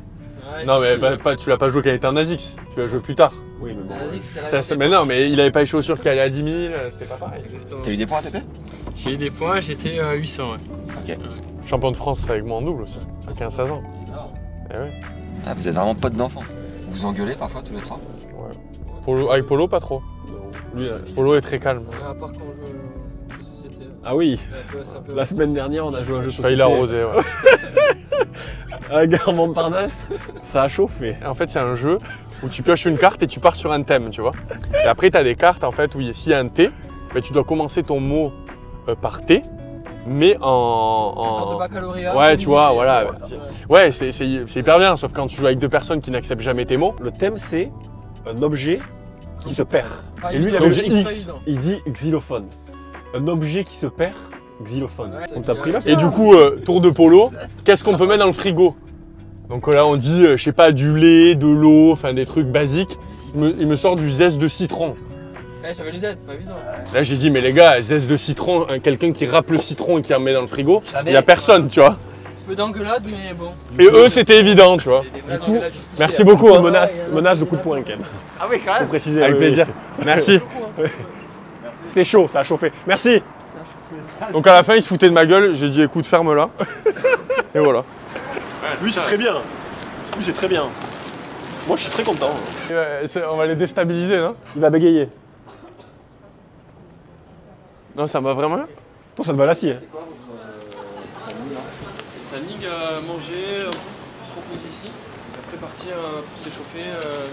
S5: Ouais,
S4: non, mais tu l'as pas joué quand il était en ASICS, tu l'as joué plus tard.
S1: Oui, mais bon.
S4: Mais non, mais il avait pas les chaussures qui allaient à 10 000, c'était pas pareil.
S2: T'as eu des points ATP?
S5: J'ai eu des points, j'étais à 800, ouais.
S2: Ok.
S4: Champion de France avec moi en double aussi, à 15-16 ans. Eh ouais.
S2: Ah, vous êtes vraiment potes d'enfance. Vous vous engueulez parfois tous les trois?
S4: Ouais. Avec Polo, pas trop.
S1: Lui,
S4: Polo est très calme.
S5: À part quand on joue aux jeux de société.
S1: Ah oui, la semaine dernière, on a joué à un jeu de société.
S4: Il a arrosé, ouais.
S1: À Gare Montparnasse, ça a chauffé.
S4: En fait, c'est un jeu où tu pioches une carte et tu pars sur un thème, tu vois. Et après, tu as des cartes, en fait, où s'il y a un T, ben, tu dois commencer ton mot par T, mais en...
S5: Une sorte de baccalauréat.
S4: Ouais, tu vois, voilà. Ouais, c'est hyper bien, sauf quand tu joues avec deux personnes qui n'acceptent jamais tes mots.
S1: Le thème, c'est un objet qui se perd.
S5: Ah,
S1: Et lui, il
S5: évident.
S1: avait le
S5: Donc,
S1: X.
S5: évident.
S1: Il dit xylophone. Un objet qui se perd, xylophone.
S5: Ouais,
S1: On t'a pris là?
S4: Et du coup, tour de polo, qu'est-ce qu'on peut mettre dans le frigo? Donc là, on dit, je sais pas, du lait, de l'eau, enfin des trucs basiques. Il me sort du zeste de citron.
S5: Ouais, j'avais les Z, pas évident.
S4: Là, j'ai dit, mais les gars, zeste de citron, quelqu'un qui râpe le citron et qui en met dans le frigo, il n'y a personne, tu vois.
S5: Peu d'engueulade, mais bon.
S4: Et eux, c'était évident, tu vois.
S5: Du coup,
S4: Merci beaucoup. Hein.
S1: Menace de coup de poing quand même.
S2: Ah oui, quand
S1: Faut
S2: même.
S1: préciser.
S4: Avec plaisir. Merci.
S1: C'était chaud, ça a chauffé. Merci.
S4: Donc à la fin, il se foutait de ma gueule. J'ai dit, écoute, ferme-la. Et voilà.
S1: Lui, c'est très bien. Lui, c'est très bien. Moi, je suis très content.
S4: On va les déstabiliser, non?
S1: Il va bégayer.
S4: Non, ça m'a vraiment.
S1: Toi, ça te va l'acier.
S5: Planning, manger, se reposer ici. Après partir pour s'échauffer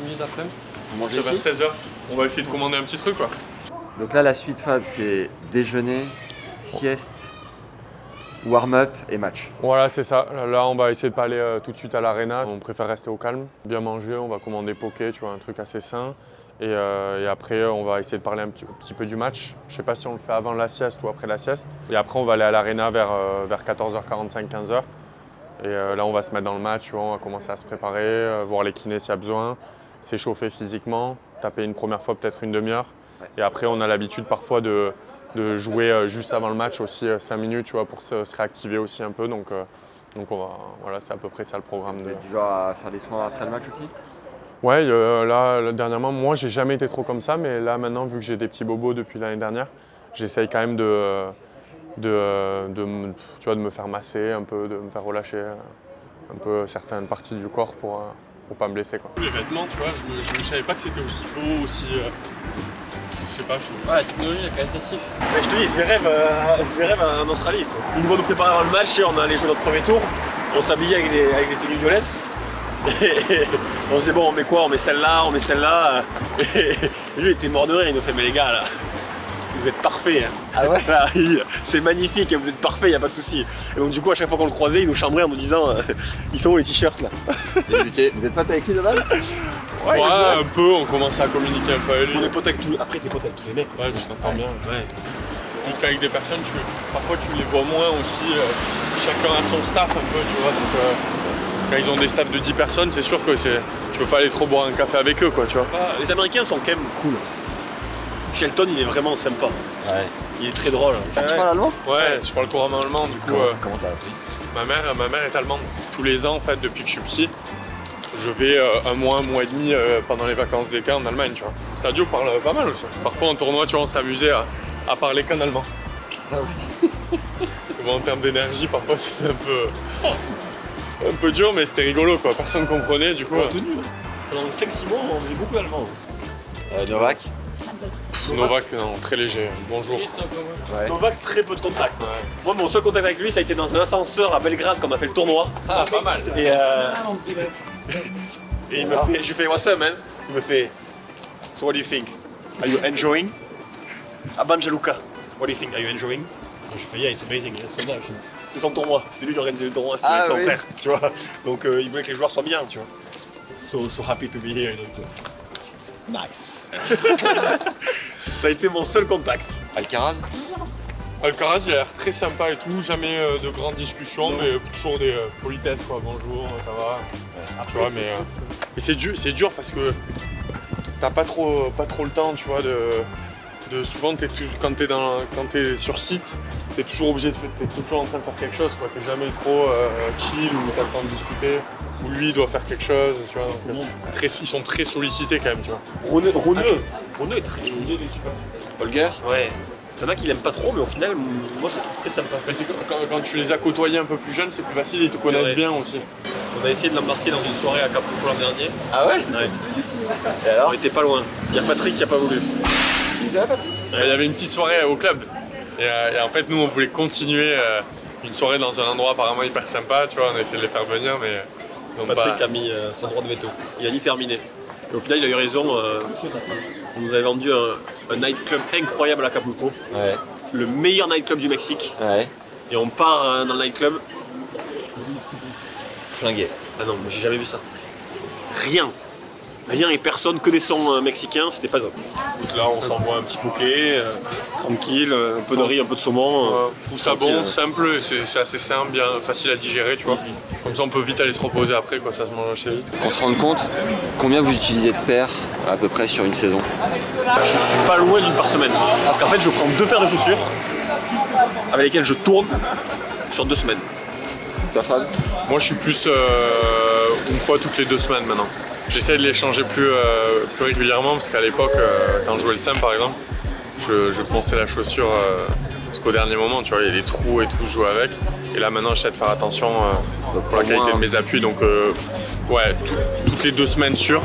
S5: milieu d'après-midi.
S2: Vous mangez
S4: Vers
S2: ici
S4: 16h. On va essayer de commander un petit truc, quoi.
S2: Donc là, la suite, Fab, c'est déjeuner, sieste, warm-up et match.
S4: Voilà, c'est ça. Là, on va essayer de pas aller tout de suite à l'arena. On préfère rester au calme, bien manger. On va commander poké, tu vois, un truc assez sain. Et après, on va essayer de parler un petit peu du match. Je sais pas si on le fait avant la sieste ou après la sieste. Et après, on va aller à l'arena vers 14h45, 15h. Et là, on va se mettre dans le match, tu vois, on va commencer à se préparer, voir les kinés s'il y a besoin, s'échauffer physiquement, taper une première fois peut-être une demi-heure. Et après, on a l'habitude parfois de jouer juste avant le match aussi 5 minutes, tu vois, pour se réactiver aussi un peu. Donc on va, voilà, c'est à peu près ça le programme.
S2: Vous êtes du genre à faire des soins après le match aussi?
S4: Ouais, là, dernièrement, moi, j'ai jamais été trop comme ça, mais là, maintenant, vu que j'ai des petits bobos depuis l'année dernière, j'essaye quand même tu vois, de me faire masser un peu, de me faire relâcher un peu certaines parties du corps pour pas me blesser, quoi. Les vêtements, tu vois, je savais pas que c'était aussi beau, aussi... je sais pas,
S5: Ouais, la technologie est qualitative.
S1: Ouais, je te dis, c'est rêve en Australie. Une fois nous préparer avant le match, on allait jouer notre premier tour. On s'habillait avec les tenues violettes. Et on se disait bon, on met quoi? On met celle-là, on met celle-là. Et lui il était mort de rire, il nous fait mais les gars là, vous êtes parfaits. Hein.
S2: Ah ouais?
S1: C'est magnifique, vous êtes parfaits, il n'y a pas de souci. Et donc du coup à chaque fois qu'on le croisait, il nous chambrait en nous disant ils sont où les t-shirts là?
S2: Vous êtes potes avec lui de base?
S4: Ouais, un peu, on commence à communiquer un peu avec lui.
S1: On est potes avec tous les... Après t'es potes avec tous les mecs.
S4: Ouais, je t'entends bien.
S1: Ouais.
S4: C'est juste qu'avec des personnes, parfois tu les vois moins aussi. Chacun a son staff un peu, tu vois. Donc, quand ils ont des staffs de 10 personnes, c'est sûr que tu peux pas aller trop boire un café avec eux, quoi, tu vois.
S1: Les Américains sont quand même cool. Shelton, il est vraiment sympa.
S2: Ouais.
S1: Il est très drôle.
S2: Ah, tu parles allemand?
S4: Ouais, je parle couramment allemand, du coup.
S2: Comment t'as appris?
S4: Ma mère est allemande. Tous les ans, en fait, depuis que je suis petit, je vais un mois et demi pendant les vacances d'été en Allemagne, tu vois. Sadio parle pas mal aussi. Parfois en tournoi, tu vois, on s'amusait à parler qu'en allemand.
S2: Ah ouais.
S4: Bon, en termes d'énergie, parfois c'était un peu dur, mais c'était rigolo, quoi. Personne comprenait, du coup.
S1: Pendant 5-6 mois, on faisait beaucoup d'allemand.
S2: Novak?
S4: Novak, non, très léger. Bonjour.
S2: Ouais.
S1: Novak, très peu de contact. Ouais. Moi, mon seul contact avec lui, ça a été dans un ascenseur à Belgrade quand on a fait le tournoi.
S4: Ah, pas mal.
S1: Et il me fait, je lui fais what's up, man? Il me fait so what do you think? Are you enjoying? À Banja Luka. What do you think? Are you enjoying? Je lui fais yeah, it's amazing. C'était son tournoi. C'était lui qui organisait le tournoi. C'était avec son frère, tu vois. Donc il voulait que les joueurs soient bien, tu vois. So happy to be here. Donc, nice. Ça a été mon seul contact.
S2: Alcaraz?
S4: Alcaraz, il a l'air très sympa et tout, jamais de grandes discussions, mais toujours des politesses, quoi. Bonjour, ça va. Tu vois, mais c'est dur parce que t'as pas trop le temps, tu vois, souvent quand t'es sur site, t'es toujours obligé t'es toujours en train de faire quelque chose, quoi. T'es jamais trop chill ou t'as le temps de discuter, ou lui doit faire quelque chose, tu vois. Donc, ils sont très sollicités quand même, tu vois.
S1: Roneux est très
S2: Holger?
S1: Ouais. Il y en a qui l'aiment pas trop, mais au final, moi je le trouve très sympa.
S4: Quand tu les as côtoyés un peu plus jeunes, c'est plus facile, ils te connaissent bien aussi.
S1: On a essayé de l'embarquer dans une soirée à Acapulco l'an dernier.
S2: Ah ouais?
S1: Ouais.
S2: Et alors?
S1: On était pas loin. Il y a Patrick qui a pas voulu.
S4: Il y avait une petite soirée au club. Et en fait, nous, on voulait continuer une soirée dans un endroit apparemment hyper sympa, tu vois. On a essayé de les faire venir, mais ils ont
S1: Patrick a mis son droit de veto. Il a dit terminé. Et au final, il a eu raison. On nous avait vendu un nightclub incroyable à Acapulco.
S2: Ouais.
S1: Le meilleur nightclub du Mexique.
S2: Ouais.
S1: Et on part dans le nightclub.
S2: Flingué.
S1: Ah non, mais j'ai jamais vu ça. Rien. rien et personne, que des sons mexicains, c'était pas top. Donc là on s'envoie un petit poké, tranquille, un peu de riz, un peu de saumon.
S4: Tout ça bon, simple, c'est assez simple, bien facile à digérer, tu vois. Comme ça on peut vite aller se reposer après, quoi, ça se mange assez vite.
S2: Qu'on se rende compte, combien vous utilisez de paires à peu près sur une saison?
S1: Je suis pas loin d'une par semaine. Parce qu'en fait je prends 2 paires de chaussures avec lesquelles je tourne sur 2 semaines.
S2: Toi Fab?
S4: Moi je suis plus une fois toutes les 2 semaines maintenant. J'essaie de les changer plus régulièrement parce qu'à l'époque, quand je jouais le SEM par exemple, je ponçais la chaussure jusqu'au dernier moment, tu vois, il y a des trous et tout, je jouais avec. Et là maintenant j'essaie de faire attention pour la qualité de mes appuis, donc ouais, toutes les 2 semaines sûres.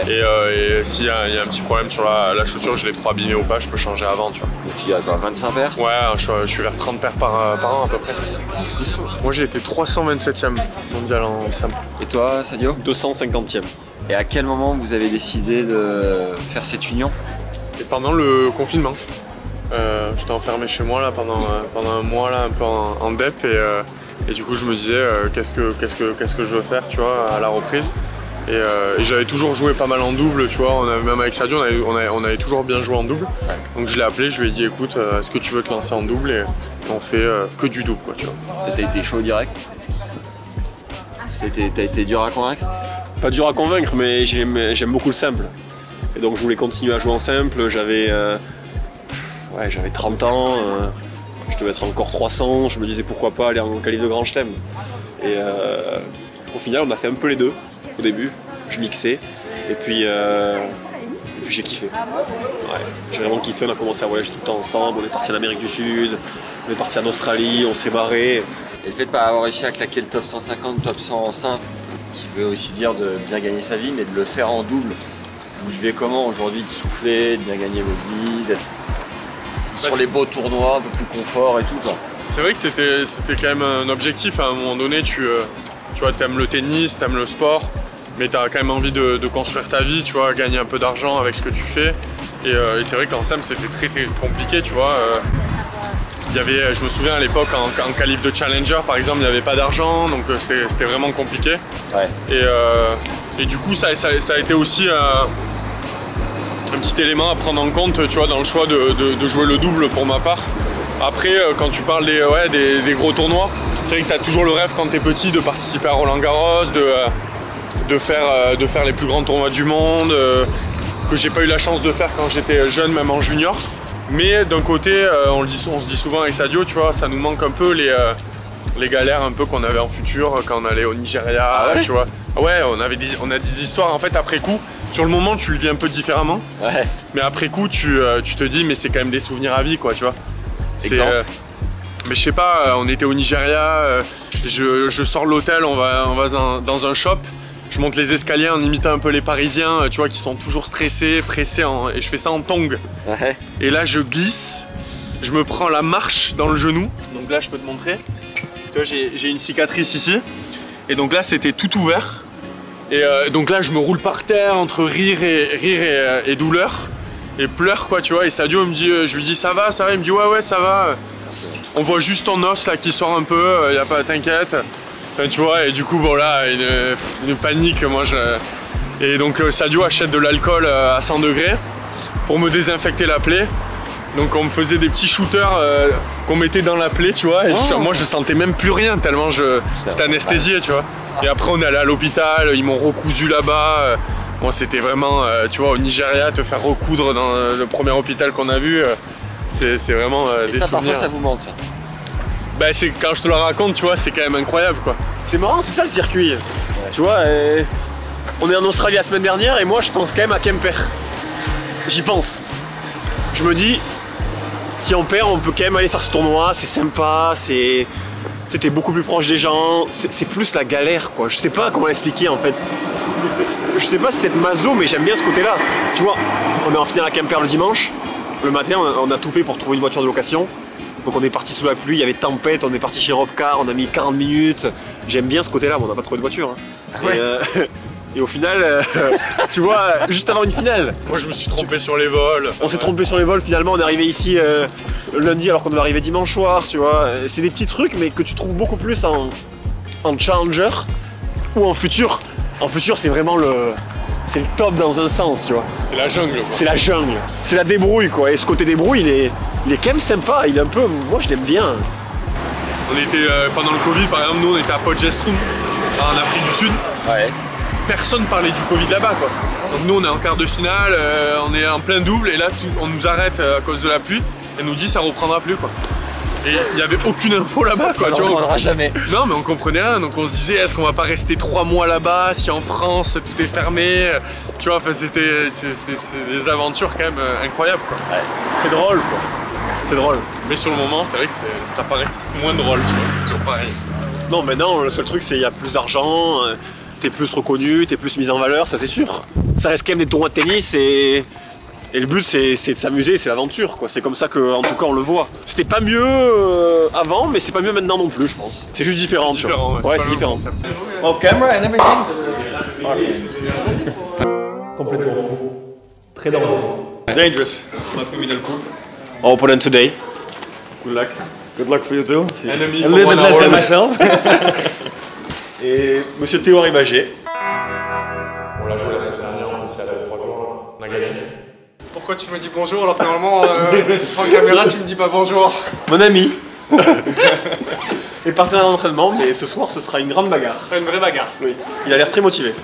S4: Ouais. Et s'il y a un petit problème sur la chaussure, je l'ai trop abîmée ou pas, je peux changer avant, tu vois.
S2: Donc il y a quoi, 25 paires?
S4: Ouais, je suis vers 30 paires par an à peu près. Moi j'ai été 327e mondial en simple.
S2: Et toi Sadio?
S1: 250e.
S2: Et à quel moment vous avez décidé de faire cette union?
S4: Et pendant le confinement. J'étais enfermé chez moi là, pendant un mois là, un peu en dep et du coup je me disais qu'est-ce que je veux faire, tu vois, à la reprise. Et j'avais toujours joué pas mal en double, tu vois, même avec Sadio on avait toujours bien joué en double. Ouais. Donc je l'ai appelé, je lui ai dit écoute, est-ce que tu veux te lancer en double, et on fait que du double, quoi, tu vois.
S2: T'as été chaud direct? T'as été dur à convaincre?
S1: Pas dur à convaincre, mais j'aime beaucoup le simple. Et donc je voulais continuer à jouer en simple, j'avais 30 ans, je devais être encore 300, je me disais pourquoi pas aller en qualif de Grand Chelem. Et au final on a fait un peu les deux au début, je mixais et puis j'ai kiffé. Ouais, j'ai vraiment kiffé, on a commencé à voyager tout le temps ensemble, on est parti en Amérique du Sud, on est parti en Australie, on s'est barré.
S2: Et le fait de pas avoir réussi à claquer le top 150, top 100 en simple, qui veut aussi dire de bien gagner sa vie, mais de le faire en double, vous vivez comment aujourd'hui, de souffler, de bien gagner votre vie, d'être sur les beaux tournois, un peu plus confort et tout, quoi?
S4: C'est vrai que c'était quand même un objectif. À un moment donné, tu vois, t'aimes le tennis, t'aimes le sport, mais t'as quand même envie de construire ta vie, tu vois, gagner un peu d'argent avec ce que tu fais. Et c'est vrai qu'en simple, c'était très compliqué, tu vois. Il y avait, je me souviens à l'époque, en qualif de Challenger, par exemple, il n'y avait pas d'argent, donc c'était vraiment compliqué. Ouais. Et du coup, ça a été aussi un petit élément à prendre en compte, tu vois, dans le choix de jouer le double pour ma part. Après, quand tu parles des gros tournois, c'est vrai que tu as toujours le rêve quand tu es petit de participer à Roland Garros, de faire les plus grands tournois du monde, que j'ai pas eu la chance de faire quand j'étais jeune, même en junior. Mais d'un côté, on se dit souvent avec Sadio, tu vois, ça nous manque un peu les galères un peu qu'on avait en futur quand on allait au Nigeria, ah ouais, tu vois. Ouais, on a des histoires en fait après coup. Sur le moment, tu le vis un peu différemment. Ouais. Mais après coup, tu te dis, mais c'est quand même des souvenirs à vie, quoi, tu vois. Mais je sais pas, on était au Nigeria, je sors de l'hôtel, on va dans un shop. Je monte les escaliers en imitant un peu les Parisiens, tu vois, qui sont toujours stressés, pressés, et je fais ça en tongs. Ouais. Et là, je glisse, je me prends la marche dans le genou. Donc là, je peux te montrer. Tu vois, j'ai une cicatrice ici. Et donc là, c'était tout ouvert. Et donc là, je me roule par terre entre rire et douleur. Et pleure, quoi, tu vois. Et Sadio me dit, je lui dis, ça va, il me dit, ouais, ça va. On voit juste ton os là qui sort un peu, y a pas, t'inquiète. Enfin, tu vois, et du coup, bon là, une panique, moi Et donc Sadio achète de l'alcool à 100 degrés pour me désinfecter la plaie. Donc on me faisait des petits shooters qu'on mettait dans la plaie, tu vois, et moi je sentais même plus rien tellement c'était anesthésié, tu vois. Et après on est allé à l'hôpital, ils m'ont recousu là-bas. Moi c'était vraiment, tu vois, au Nigeria, te faire recoudre dans le premier hôpital qu'on a vu, c'est vraiment des souvenirs.
S2: Parfois ça vous manque, ça?
S4: Bah quand je te le raconte, tu vois, c'est quand même incroyable, quoi.
S1: C'est marrant, c'est ça le circuit. Ouais. Tu vois, on est en Australie la semaine dernière et moi je pense quand même à Kemper. J'y pense. Je me dis, si on perd, on peut quand même aller faire ce tournoi, c'est sympa, c'était beaucoup plus proche des gens, c'est plus la galère, quoi. Je sais pas comment l'expliquer en fait. Je sais pas si c'est maso, mais j'aime bien ce côté-là. Tu vois, on est en finale à Quimper le dimanche. Le matin, on a tout fait pour trouver une voiture de location. Donc on est parti sous la pluie, il y avait tempête, on est parti chez Robcar, on a mis 40 minutes. J'aime bien ce côté-là, mais on n'a pas trouvé de voiture. Hein. Ouais. Et au final, tu vois, juste avant une finale.
S4: Moi je me suis trompé sur les vols.
S1: On s'est trompé sur les vols, finalement on est arrivé ici lundi alors qu'on devait arriver dimanche soir, tu vois. C'est des petits trucs mais que tu trouves beaucoup plus en challenger ou en futur. En futur c'est vraiment c'est le top dans un sens, tu vois.
S4: C'est la jungle, quoi.
S1: C'est la jungle. C'est la débrouille, quoi. Et ce côté débrouille, il est quand même sympa. Il est un peu... Moi, je l'aime bien.
S4: On était, pendant le Covid, par exemple, nous, on était à Potchefstroom, en Afrique du Sud.
S1: Ouais.
S4: Personne parlait du Covid là-bas, quoi. Donc nous, on est en quart de finale, on est en plein double, et là, on nous arrête à cause de la pluie, et nous dit ça reprendra plus, quoi. Et il n'y avait aucune info là-bas, quoi.
S7: Ça ne reprendra jamais.
S4: Non, mais on comprenait rien, donc on se disait, est-ce qu'on va pas rester 3 mois là-bas, si en France, tout est fermé. Tu vois, enfin, c'est des aventures quand même incroyables, quoi.
S1: Ouais. C'est drôle, quoi. C'est drôle.
S4: Mais sur le moment, c'est vrai que ça paraît moins drôle, tu vois, c'est toujours pareil.
S1: Non, maintenant, le seul truc, c'est qu'il y a plus d'argent, t'es plus reconnu, t'es plus mis en valeur, ça c'est sûr. Ça reste quand même des tournois de tennis et le but, c'est de s'amuser, c'est l'aventure, quoi. C'est comme ça que, en tout cas, on le voit. C'était pas mieux avant, mais c'est pas mieux maintenant non plus, je pense. C'est juste différent, tu vois. Ouais, c'est différent.
S7: Oh, camera and everything.
S1: Complètement fou. Très dangereux.
S4: Dangerous. Notre middle coup.
S1: Our opponent today.
S4: Good luck.
S1: Good luck for you too.
S4: Enemy
S1: A
S4: for
S1: little bit
S4: 1
S1: less
S4: hour.
S1: than myself. Et Monsieur Théo Ribagé.
S4: On l'a joué la semaine dernière, on s'y allait 3 jours, on a gagné.
S14: Pourquoi tu me dis bonjour alors que normalement, sans caméra, tu me dis pas bonjour?
S1: Mon ami. Et partenaire d'entraînement, mais ce soir, ce sera une grande bagarre.
S14: Ce sera une vraie bagarre.
S1: Oui. Il a l'air très motivé.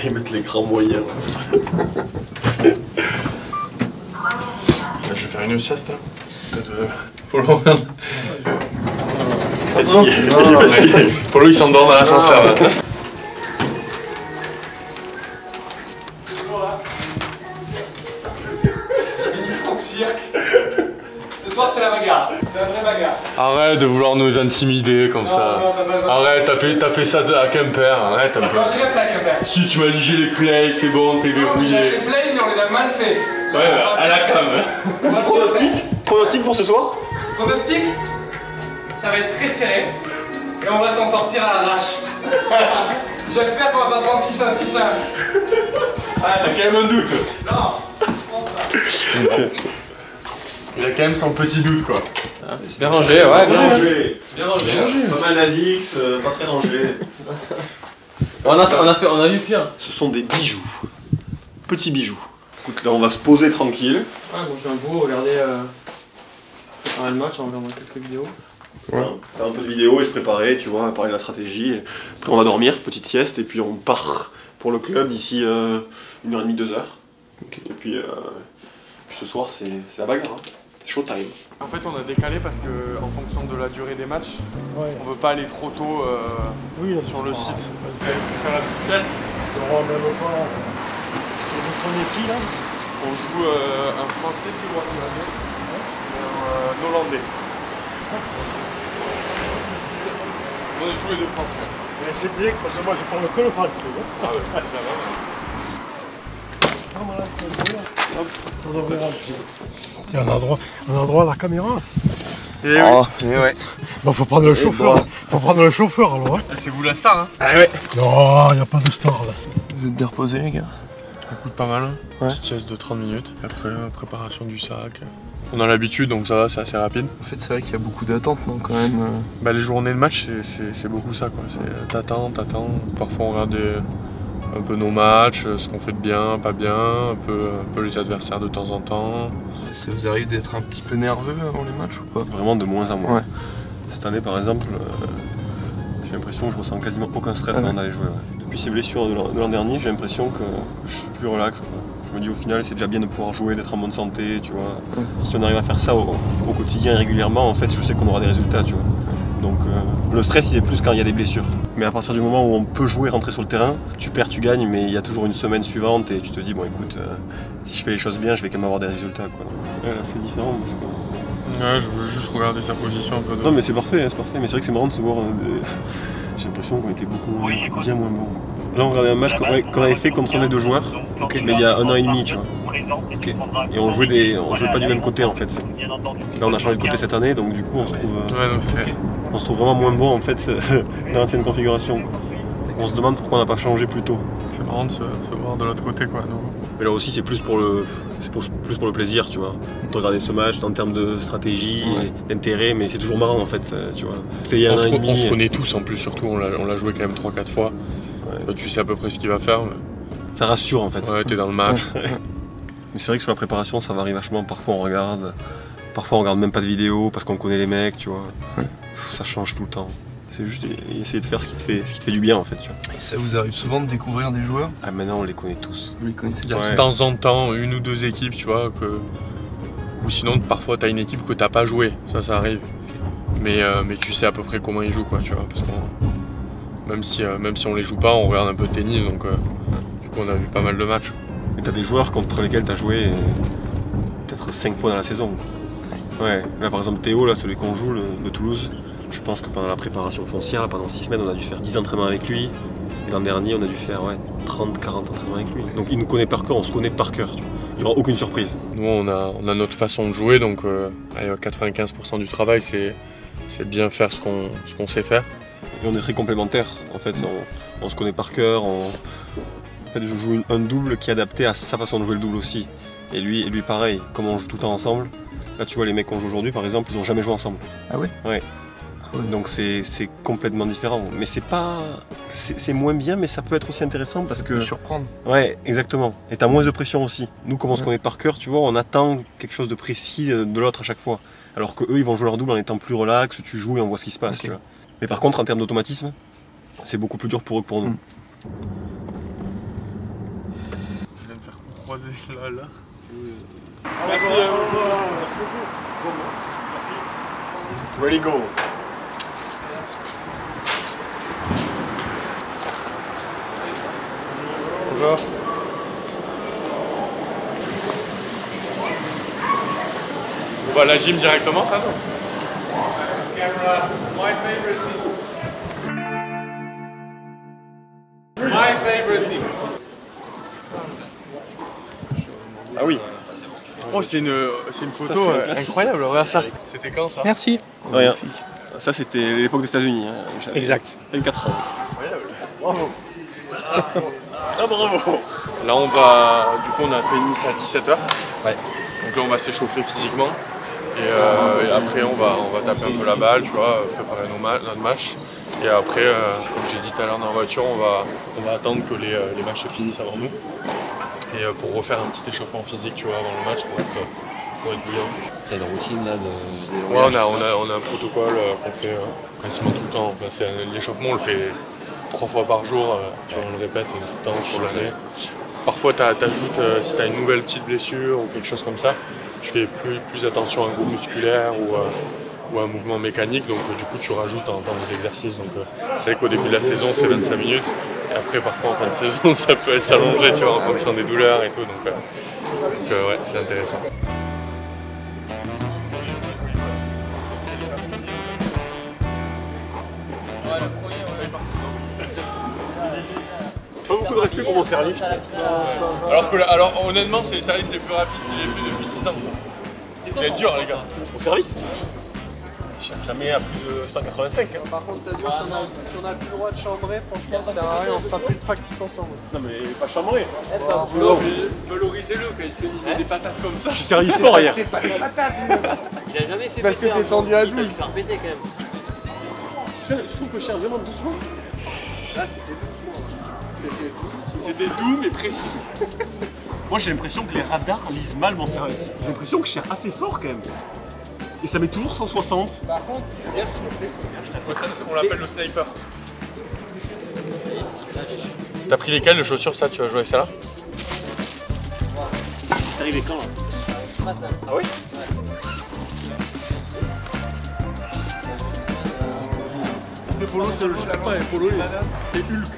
S1: Ils mettent les grands moyens.
S4: Je vais faire une sieste, là. Pour le moment. Pour lui, il s'endort dans l'ascenseur.
S14: Ce soir, c'est la bagarre. C'est la vraie bagarre.
S4: Arrête de vouloir nous intimider comme ça. Arrête, t'as fait ça à Quimper. Arrête un peu.
S14: Non, j'ai rien fait à Quimper.
S4: Si tu m'as dit j'ai les plays, c'est bon, t'es verrouillé.
S14: J'ai les plays, mais on les a mal fait.
S4: Ouais, à la cam.
S1: Pronostic pour ce soir?
S14: Pronostic, ça va être très serré. Et on va s'en sortir à l'arrache. J'espère qu'on va pas prendre 6-1, 6-1.
S4: T'as quand même un doute.
S14: Non.
S4: Il a quand même son petit doute, quoi.
S5: C'est bien rangé, ouais.
S1: Bien rangé.
S5: Bien rangé.
S1: Pas mal d'Azix, pas très rangé.
S5: On a vu pire.
S1: Ce sont des bijoux. Petits bijoux. Écoute, là, on va se poser tranquille.
S5: Ouais, bon, je viens vous regarder le match en regardant quelques vidéos.
S1: Ouais. Faire un peu de vidéo et se préparer, tu vois, parler de la stratégie. Après, on va dormir, petite sieste, et puis on part pour le club d'ici 1h30, 2h. Et puis ce soir, c'est la bagarre. Hein. Showtime.
S4: En fait, on a décalé parce que, en fonction de la durée des matchs, on veut pas aller trop tôt sur le site. Vous allez faire la petite sieste.
S15: Vous prenez qui là?
S4: On joue un Français plus droit et un Hollandais. On est tous les deux Français.
S15: C'est bien parce que moi je parle que le français.
S4: Ah ouais,
S15: Ça devrait rentrer. Il y a un endroit à la caméra.
S4: Et oui.
S15: ouais. Bon, faut prendre le chauffeur. Faut prendre le chauffeur alors. Hein.
S4: C'est vous la star, hein?
S15: Ah ouais. Non, il n'y a pas de star là.
S2: Vous êtes bien reposés les gars?
S4: Ça coûte pas mal, hein. Petite sieste de 30 minutes. Après, préparation du sac. On a l'habitude, donc ça va, c'est assez rapide.
S2: En fait, c'est vrai qu'il y a beaucoup d'attentes, non, quand même.
S4: Bah, les journées de match, c'est beaucoup ça, quoi. T'attends. Parfois, on regarde un peu nos matchs, ce qu'on fait de bien, pas bien, un peu les adversaires de temps en temps.
S2: Ça vous arrive d'être un petit peu nerveux avant les matchs ou pas?
S1: Vraiment de moins en moins.
S2: Ouais.
S1: Cette année, par exemple, j'ai l'impression que je ressens quasiment aucun stress avant d'aller jouer. Ouais. Depuis ces blessures de l'an dernier, j'ai l'impression que je suis plus relax. Enfin. Je me dis au final, c'est déjà bien de pouvoir jouer, d'être en bonne santé, tu vois. Si on arrive à faire ça au quotidien régulièrement, en fait, je sais qu'on aura des résultats, tu vois. Donc le stress, il est plus quand il y a des blessures. Mais à partir du moment où on peut jouer, rentrer sur le terrain, tu perds, tu gagnes, mais il y a toujours une semaine suivante et tu te dis, bon écoute, si je fais les choses bien, je vais quand même avoir des résultats, quoi. Ouais, là, c'est différent parce que...
S4: Ouais, je veux juste regarder sa position un peu.
S1: Non mais c'est parfait, c'est parfait. Mais c'est vrai que c'est marrant de se voir... J'ai l'impression qu'on était bien moins bons. Là on regardait un match qu'on avait fait contre un des deux joueurs, mais il y a 1 an et demi, tu vois. Et on jouait pas du même côté en fait. Là on a changé de côté cette année, donc du coup on se trouve vraiment moins bon en fait dans l'ancienne configuration, quoi. On se demande pourquoi on n'a pas changé plus tôt.
S4: C'est marrant de se voir de l'autre côté, quoi.
S1: Mais là aussi c'est plus pour le plaisir, tu vois. De regarder ce match en termes de stratégie, d'intérêt, mais c'est toujours marrant en fait, tu vois.
S4: On se connaît tous en plus, surtout on l'a joué quand même 3-4 fois. Ouais. Tu sais à peu près ce qu'il va faire. Mais...
S1: Ça rassure en fait.
S4: Ouais, t'es dans le match.
S1: Mais c'est vrai que sur la préparation, ça varie vachement. Parfois on regarde même pas de vidéo parce qu'on connaît les mecs, tu vois. Ça change tout le temps. C'est juste essayer de faire ce qui te fait du bien en fait. Tu vois.
S16: Et ça vous arrive souvent de découvrir des joueurs?
S1: Ah maintenant on les connaît tous.
S16: Vous les connaissez
S4: tous. De temps en temps, une ou deux équipes, tu vois, ou sinon parfois t'as une équipe que t'as pas joué, ça arrive. Mais tu sais à peu près comment ils jouent, quoi, tu vois, parce qu'on même si on les joue pas, on regarde un peu de tennis, donc du coup on a vu pas mal de matchs.
S1: Et t'as des joueurs contre lesquels t'as joué peut-être 5 fois dans la saison. Ouais, là par exemple Théo, là, celui qu'on joue de Toulouse, je pense que pendant la préparation foncière, pendant 6 semaines, on a dû faire 10 entraînements avec lui. Et l'an dernier, on a dû faire 30-40 entraînements avec lui. Donc il nous connaît par cœur, on se connaît par cœur. Tu vois. Il n'y aura aucune surprise.
S4: Nous, on a notre façon de jouer, donc 95% du travail, c'est bien faire ce qu'on sait faire.
S1: Et on est très complémentaires. En fait, on se connaît par cœur. En fait, je joue un double qui est adapté à sa façon de jouer le double aussi. Et lui pareil, comme on joue tout le temps ensemble. Là, tu vois, les mecs qu'on joue aujourd'hui, par exemple, ils n'ont jamais joué ensemble.
S16: Ah ouais?
S1: Ouais. Donc c'est complètement différent. Mais c'est moins bien, mais ça peut être aussi intéressant parce que...
S16: Ça peut surprendre.
S1: Ouais, exactement. Et t'as moins de pression aussi. Nous, comme on se connaît par cœur, tu vois, on attend quelque chose de précis de l'autre à chaque fois. Alors qu'eux, ils vont jouer leur double en étant plus relax, tu joues et on voit ce qui se passe. Okay. Tu vois. Mais par contre, en termes d'automatisme, c'est beaucoup plus dur pour eux que pour nous.
S4: Je viens de faire croiser là.
S1: Merci, merci beaucoup. Merci. Ready, go.
S4: Bonjour. On va à la gym directement, ça?
S14: My favorite team.
S1: Ah oui.
S4: Oh, c'est une photo incroyable, regarde ça. C'était quand ça?
S16: Merci.
S1: Rien. Ça c'était l'époque des États-Unis.
S16: Exact.
S1: J'avais 4 ans.
S4: Incroyable.
S1: Bravo. Ah bravo.
S4: Là on va, du coup on a tennis à 17h.
S1: Ouais.
S4: Donc là on va s'échauffer physiquement. Et après on va taper un peu la balle, tu vois, préparer notre match. Et après, comme j'ai dit tout à l'heure dans la voiture, on va attendre que les matchs se finissent avant nous. Et pour refaire un petit échauffement physique, tu vois, avant le match pour être bouillant.
S2: T'as une routine là de
S4: Ouais, on a un protocole qu'on fait quasiment tout le temps. Enfin, l'échauffement, on le fait 3 fois par jour, tu vois, on le répète tout le temps sur l'année. Parfois, t'ajoutes, si t'as une nouvelle petite blessure ou quelque chose comme ça, tu fais plus attention à un groupe musculaire ou à un mouvement mécanique, donc du coup tu rajoutes en temps des exercices. Donc c'est vrai qu'au début de la saison c'est 25 minutes, et après parfois en fin de saison ça peut s'allonger, tu vois, en fonction des douleurs et tout, donc ouais, c'est intéressant.
S1: Pas beaucoup de respect pour mon service.
S4: Alors honnêtement, c'est le service le plus rapide qu'il ait fait depuis 10 ans. C'est dur les gars.
S1: Mon service jamais à plus de 185. Hein.
S5: Par contre, ça dure, si on n'a plus le droit de chambrer, franchement, ça sert à rien, on fera plus de practice ensemble.
S1: Non, mais pas chambrer.
S4: Valorisez-le quand il fait des patates comme ça.
S1: J'ai servi fort hier.
S5: Il
S17: a jamais fait
S5: parce que t'es tendu à 12.
S17: Il faire péter quand même.
S1: Je trouve que je cherche vraiment doucement.
S5: Là, c'était doucement.
S1: C'était doux mais précis. Moi j'ai l'impression que les radars lisent mal mon service. J'ai l'impression que je cherche assez fort quand même. Et ça met toujours 160.
S5: Par contre, regarde ce qu'on fait.
S4: Ça, on l'appelle le sniper. T'as pris lesquelles de chaussures ça? Tu vas jouer avec celle-là?
S1: C'est arrivé quand là? Ah oui?
S4: Le polo, c'est le pas, et polo, c'est Hulk.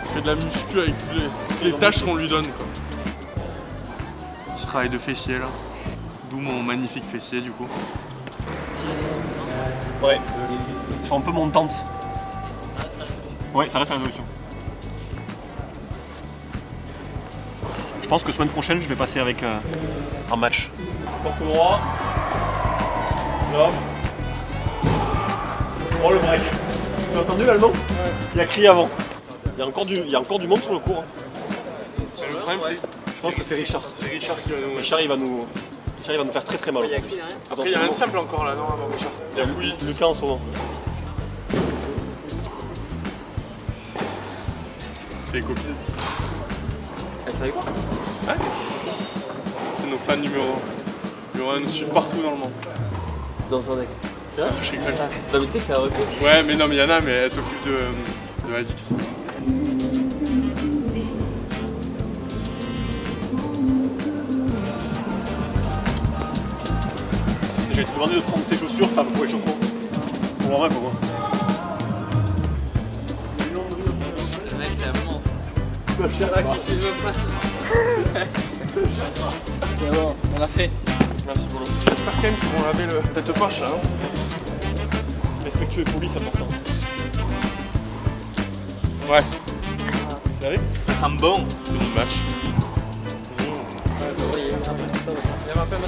S4: Il fait de la muscu avec toutes les tâches qu'on lui donne. Quoi. Petit travail de fessier là. D'où mon magnifique fessier du coup.
S1: Ouais, ils sont un peu montantes. Ouais, ça reste la résolution. Je pense que semaine prochaine, je vais passer avec un match. Porte droit. Là. Oh le break. Tu as entendu l'allemand? Ouais. Il a crié avant. Il y a encore du monde sur le cours.
S4: Mais le problème c'est...
S1: Je pense que c'est Richard.
S4: C'est Richard qui va nous...
S1: Richard il va nous faire très très mal.
S4: Après il y a un simple encore là, non, avant Richard.
S1: Il y a Lucas en ce moment.
S4: Tes copines.
S17: avec toi?
S4: Ouais. C'est nos fans numéro 1. Ils nous suivent partout dans le monde.
S17: Dans son deck. C'est vrai?
S4: Je rigole.
S17: Non mais tu sais que c'est un record.
S4: Ouais, mais non, mais il y en a, mais elle s'occupe de ASICS.
S1: Je vais te demander de prendre ses chaussures pour l'échauffement. Pour moi, pour moi.
S17: Le mec, c'est un monstre.
S5: C'est bon, on l'a fait.
S4: Merci Bolo. J'espère quand même qu'ils vont laver le tête poche là. Hein.
S1: Respectueux et poli, c'est important.
S4: Ouais.
S1: Ça arrive?
S4: Ça me bon. Petit match.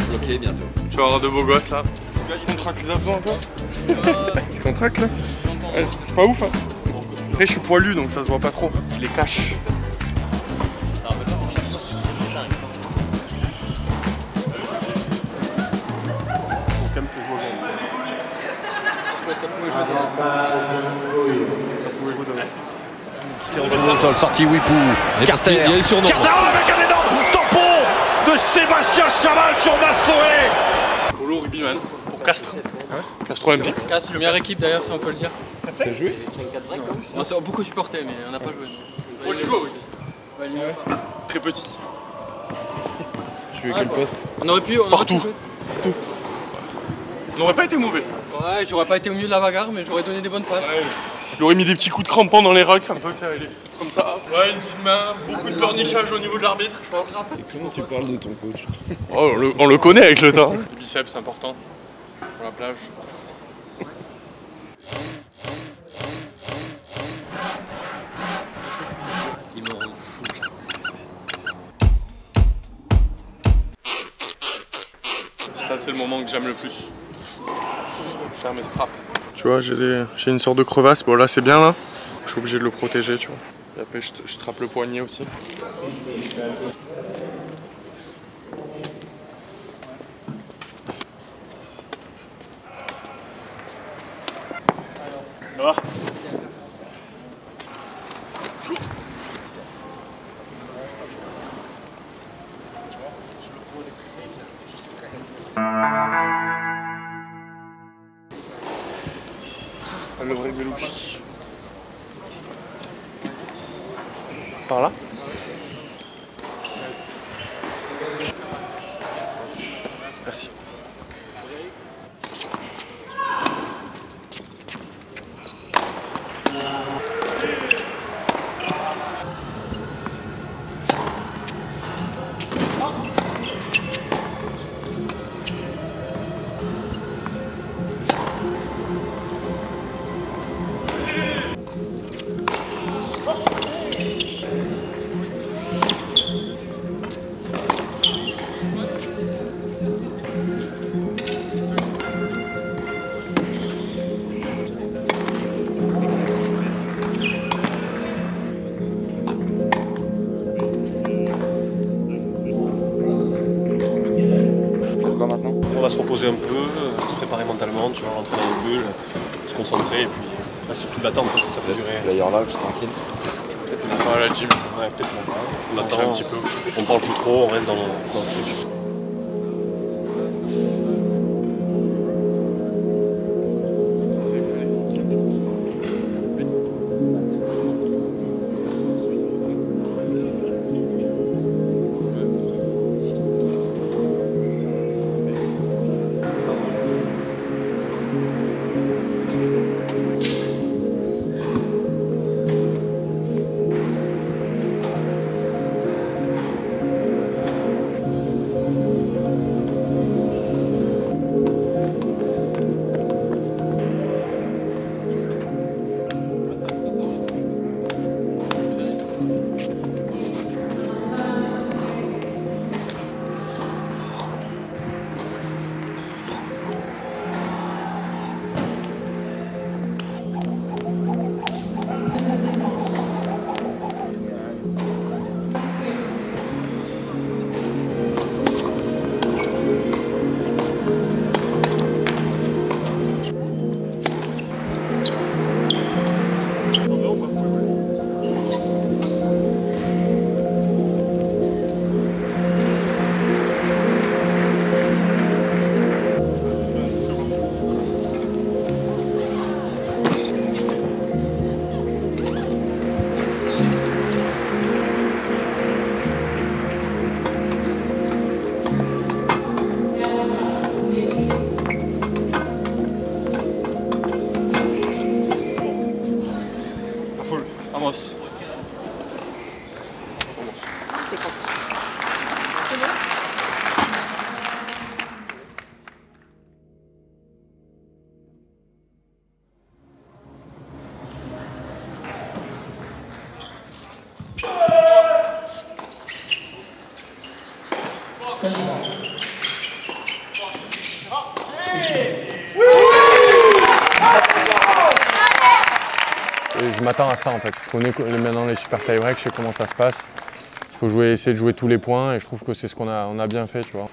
S2: Bloqué bientôt.
S4: Tu vas avoir de beaux gosses là. Tu contractes les abdos encore? Tu contractes là? Ouais, c'est pas ouf hein. Après je suis poilu donc ça se voit pas trop. Je les cache.
S5: Ça pouvait jouer
S18: C'est retourné sur le sorti Wipou. Carter.
S19: Il y a les surnoms.
S18: Carter avec un énorme tampon de Sébastien Chaval sur Massoré.
S4: Polo rugbyman pour Castres. Castres Olympique.
S5: Castres, meilleure équipe d'ailleurs, si on peut le dire.
S4: T'as joué?
S5: On s'est beaucoup supporté, mais on n'a pas joué.
S4: Moi j'ai joué au rugby.
S5: Ouais, ouais.
S4: Très petit.
S16: Tu veux quel poste?
S5: On aurait pu.
S4: Partout. Partout. On n'aurait pas été mauvais.
S5: Ouais, j'aurais pas été au milieu de la bagarre, mais j'aurais donné des bonnes passes.
S4: Ouais. J'aurais mis des petits coups de crampons dans les rocks, un peu, comme ça. Ouais, une petite main, beaucoup de pleurnichage au niveau de l'arbitre, je pense.
S16: Et comment tu parles de ton coach?
S4: Oh, on le connaît avec le temps. Le biceps, c'est important pour la plage.
S17: Ils m'en foutent.
S4: Ça, c'est le moment que j'aime le plus. Faire mes straps. Tu vois, j'ai une sorte de crevasse. Bon, là, c'est bien, là. Je suis obligé de le protéger, tu vois. Et après, je trappe le poignet aussi. Ça va? Le vrai Belouchi. Par là? Merci.
S1: On va se reposer un peu, se préparer mentalement, tu vois, rentrer dans une bulle, se concentrer et puis là, surtout l'attente, ça peut durer.
S2: D'ailleurs là, je suis tranquille.
S1: Peut-être là-bas à la gym, ouais, peut-être là-bas. On attend un petit peu, on parle plus trop, on reste dans le truc.
S4: Et je m'attends à ça en fait. Je connais maintenant les super tie-break, je sais comment ça se passe. Il faut jouer, essayer de jouer tous les points et je trouve que c'est ce qu'on a bien fait, tu vois.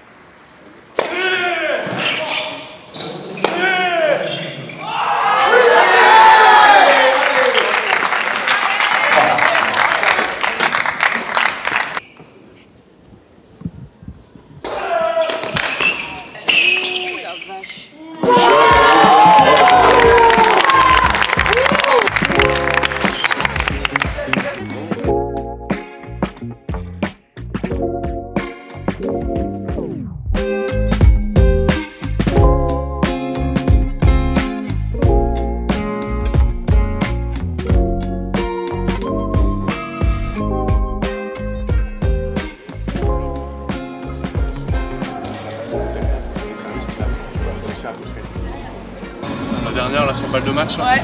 S4: La dernière là sur balle de match là.
S13: Ouais.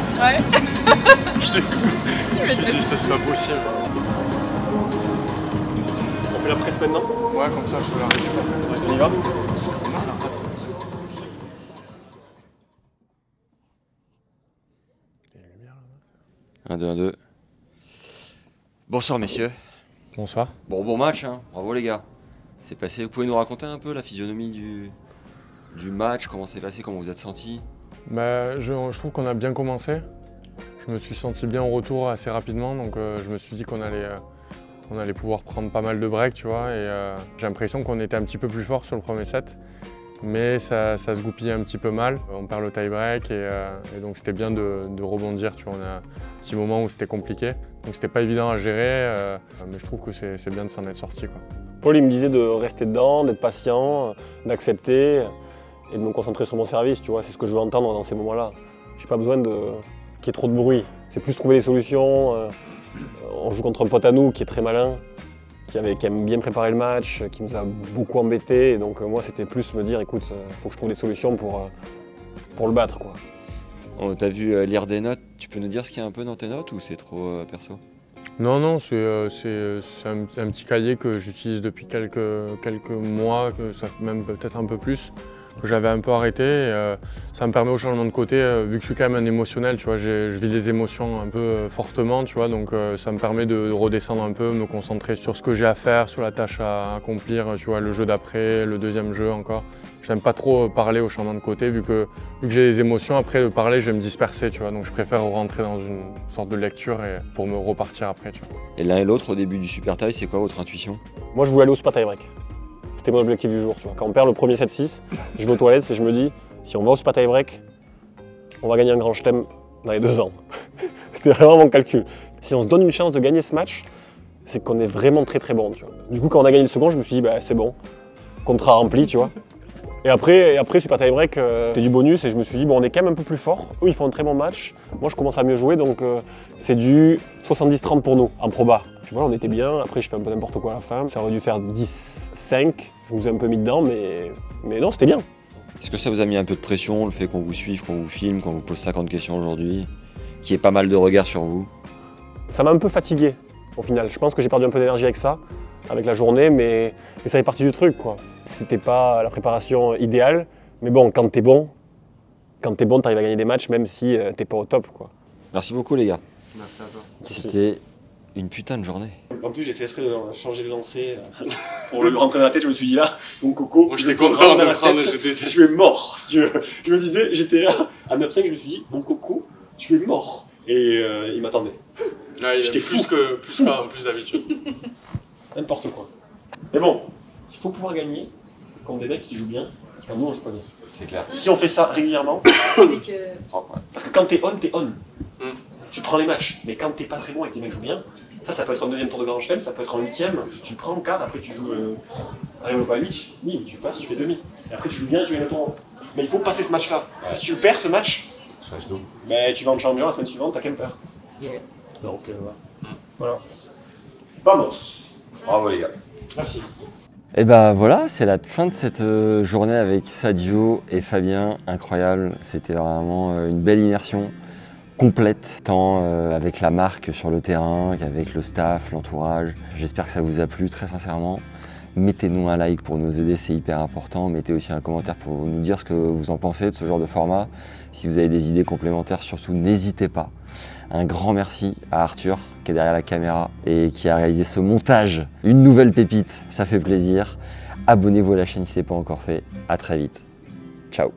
S4: Je l'ai fou. Je me suis dit c'est pas possible.
S1: On fait la presse maintenant?
S4: Ouais, comme ça je peux la récupérer.
S1: Ouais, on y va?
S2: 1, 2, 1, 2. Bonsoir messieurs.
S4: Bonsoir.
S2: Bon match, hein. Bravo les gars. C'est passé. Vous pouvez nous raconter un peu la physionomie du match, comment c'est passé, comment vous êtes sentis?
S4: Bah, je trouve qu'on a bien commencé. Je me suis senti bien au retour assez rapidement, donc je me suis dit qu'on allait pouvoir prendre pas mal de breaks, tu vois. Et j'ai l'impression qu'on était un petit peu plus fort sur le premier set, mais ça se goupillait un petit peu mal. On perd le tie-break et donc c'était bien de rebondir, tu vois. On a un petit moment où c'était compliqué, donc c'était pas évident à gérer, mais je trouve que c'est bien de s'en être sorti, quoi.
S1: Paul il me disait de rester dedans, d'être patient, d'accepter et de me concentrer sur mon service, tu vois. C'est ce que je veux entendre dans ces moments-là. J'ai pas besoin qu'il y ait trop de bruit. C'est plus trouver des solutions. On joue contre un pote à nous qui est très malin, qui aime bien préparé le match, qui nous a beaucoup embêtés. Et donc moi c'était plus me dire écoute, il faut que je trouve des solutions pour le battre, quoi.
S2: On t'a vu lire des notes, tu peux nous dire ce qu'il y a un peu dans tes notes ou c'est trop perso?
S4: Non, c'est un petit cahier que j'utilise depuis quelques mois, même peut-être un peu plus, que j'avais un peu arrêté. Ça me permet au changement de côté, vu que je suis quand même un émotionnel, tu vois, je vis des émotions un peu fortement, tu vois, donc ça me permet de redescendre un peu, me concentrer sur ce que j'ai à faire, sur la tâche à accomplir, tu vois, le jeu d'après, le deuxième jeu encore. J'aime pas trop parler au changement de côté, vu que j'ai des émotions, après de parler, je vais me disperser, tu vois, donc je préfère rentrer dans une sorte de lecture pour me repartir après, tu vois.
S2: Et l'un et l'autre, au début du super tie, c'est quoi votre intuition?
S1: Moi je voulais aller au super tie-break. C'était mon objectif du jour, tu vois. Quand on perd le premier 7-6, je vais aux toilettes et je me dis, si on va au super tie-break, on va gagner un grand chelem dans les 2 ans. C'était vraiment mon calcul. Si on se donne une chance de gagner ce match, c'est qu'on est vraiment très très bon, tu vois. Du coup, quand on a gagné le second, je me suis dit, bah c'est bon, contrat rempli, tu vois. Et après super tie-break, c'était du bonus et je me suis dit, bon, on est quand même un peu plus fort. Eux, ils font un très bon match. Moi, je commence à mieux jouer, donc c'est du 70-30 pour nous, en proba. Tu vois, on était bien. Après, je fais un peu n'importe quoi à la fin. Ça aurait dû faire 10-5. Je vous ai un peu mis dedans, mais non, c'était bien.
S2: Est-ce que ça vous a mis un peu de pression, le fait qu'on vous suive, qu'on vous filme, qu'on vous pose 50 questions aujourd'hui, qu'il y ait pas mal de regards sur vous?
S1: Ça m'a un peu fatigué, au final. Je pense que j'ai perdu un peu d'énergie avec ça, avec la journée, mais ça fait partie du truc, quoi. C'était pas la préparation idéale, mais bon, quand t'es bon, t'arrives à gagner des matchs, même si t'es pas au top, quoi.
S2: Merci beaucoup, les gars.
S4: Merci à toi.
S2: C'était une putain de journée.
S1: En plus, j'ai fait exprès de changer le lancer pour le rentrer dans la tête. Je me suis dit là, mon coco,
S4: moi j'étais content de prendre,
S1: tu es mort, si tu veux. Je me disais, j'étais là, à 9-5, je me suis dit, mon coco, tu es mort. Et il m'attendait.
S4: J'étais plus d'habitude.
S1: N'importe quoi. Mais bon, il faut pouvoir gagner contre des mecs qui jouent bien, quand nous on joue pas bien.
S2: C'est clair.
S1: Si on fait ça régulièrement, parce que quand t'es on. Tu prends les matchs, mais quand t'es pas très bon et que les mecs jouent bien, ça peut être un deuxième tour de grand chelem, ça peut être un 8e, tu prends le quart, après tu joues Revolupavic, oui, tu passes, tu fais demi. Et après tu joues bien et tu gagnes le tour. Mais il faut passer ce match-là. Si tu perds ce match, tu vas en challenger la semaine suivante, t'as Kemper. Donc voilà. Vamos.
S2: Bravo les gars.
S1: Merci.
S2: Et bah voilà, c'est la fin de cette journée avec Sadio et Fabien. Incroyable, c'était vraiment une belle immersion. Complète, tant avec la marque sur le terrain qu'avec le staff, l'entourage. J'espère que ça vous a plu très sincèrement. Mettez-nous un like pour nous aider, c'est hyper important. Mettez aussi un commentaire pour nous dire ce que vous en pensez de ce genre de format. Si vous avez des idées complémentaires, surtout n'hésitez pas. Un grand merci à Arthur qui est derrière la caméra et qui a réalisé ce montage. Une nouvelle pépite, ça fait plaisir. Abonnez-vous à la chaîne si ce n'est pas encore fait. À très vite. Ciao.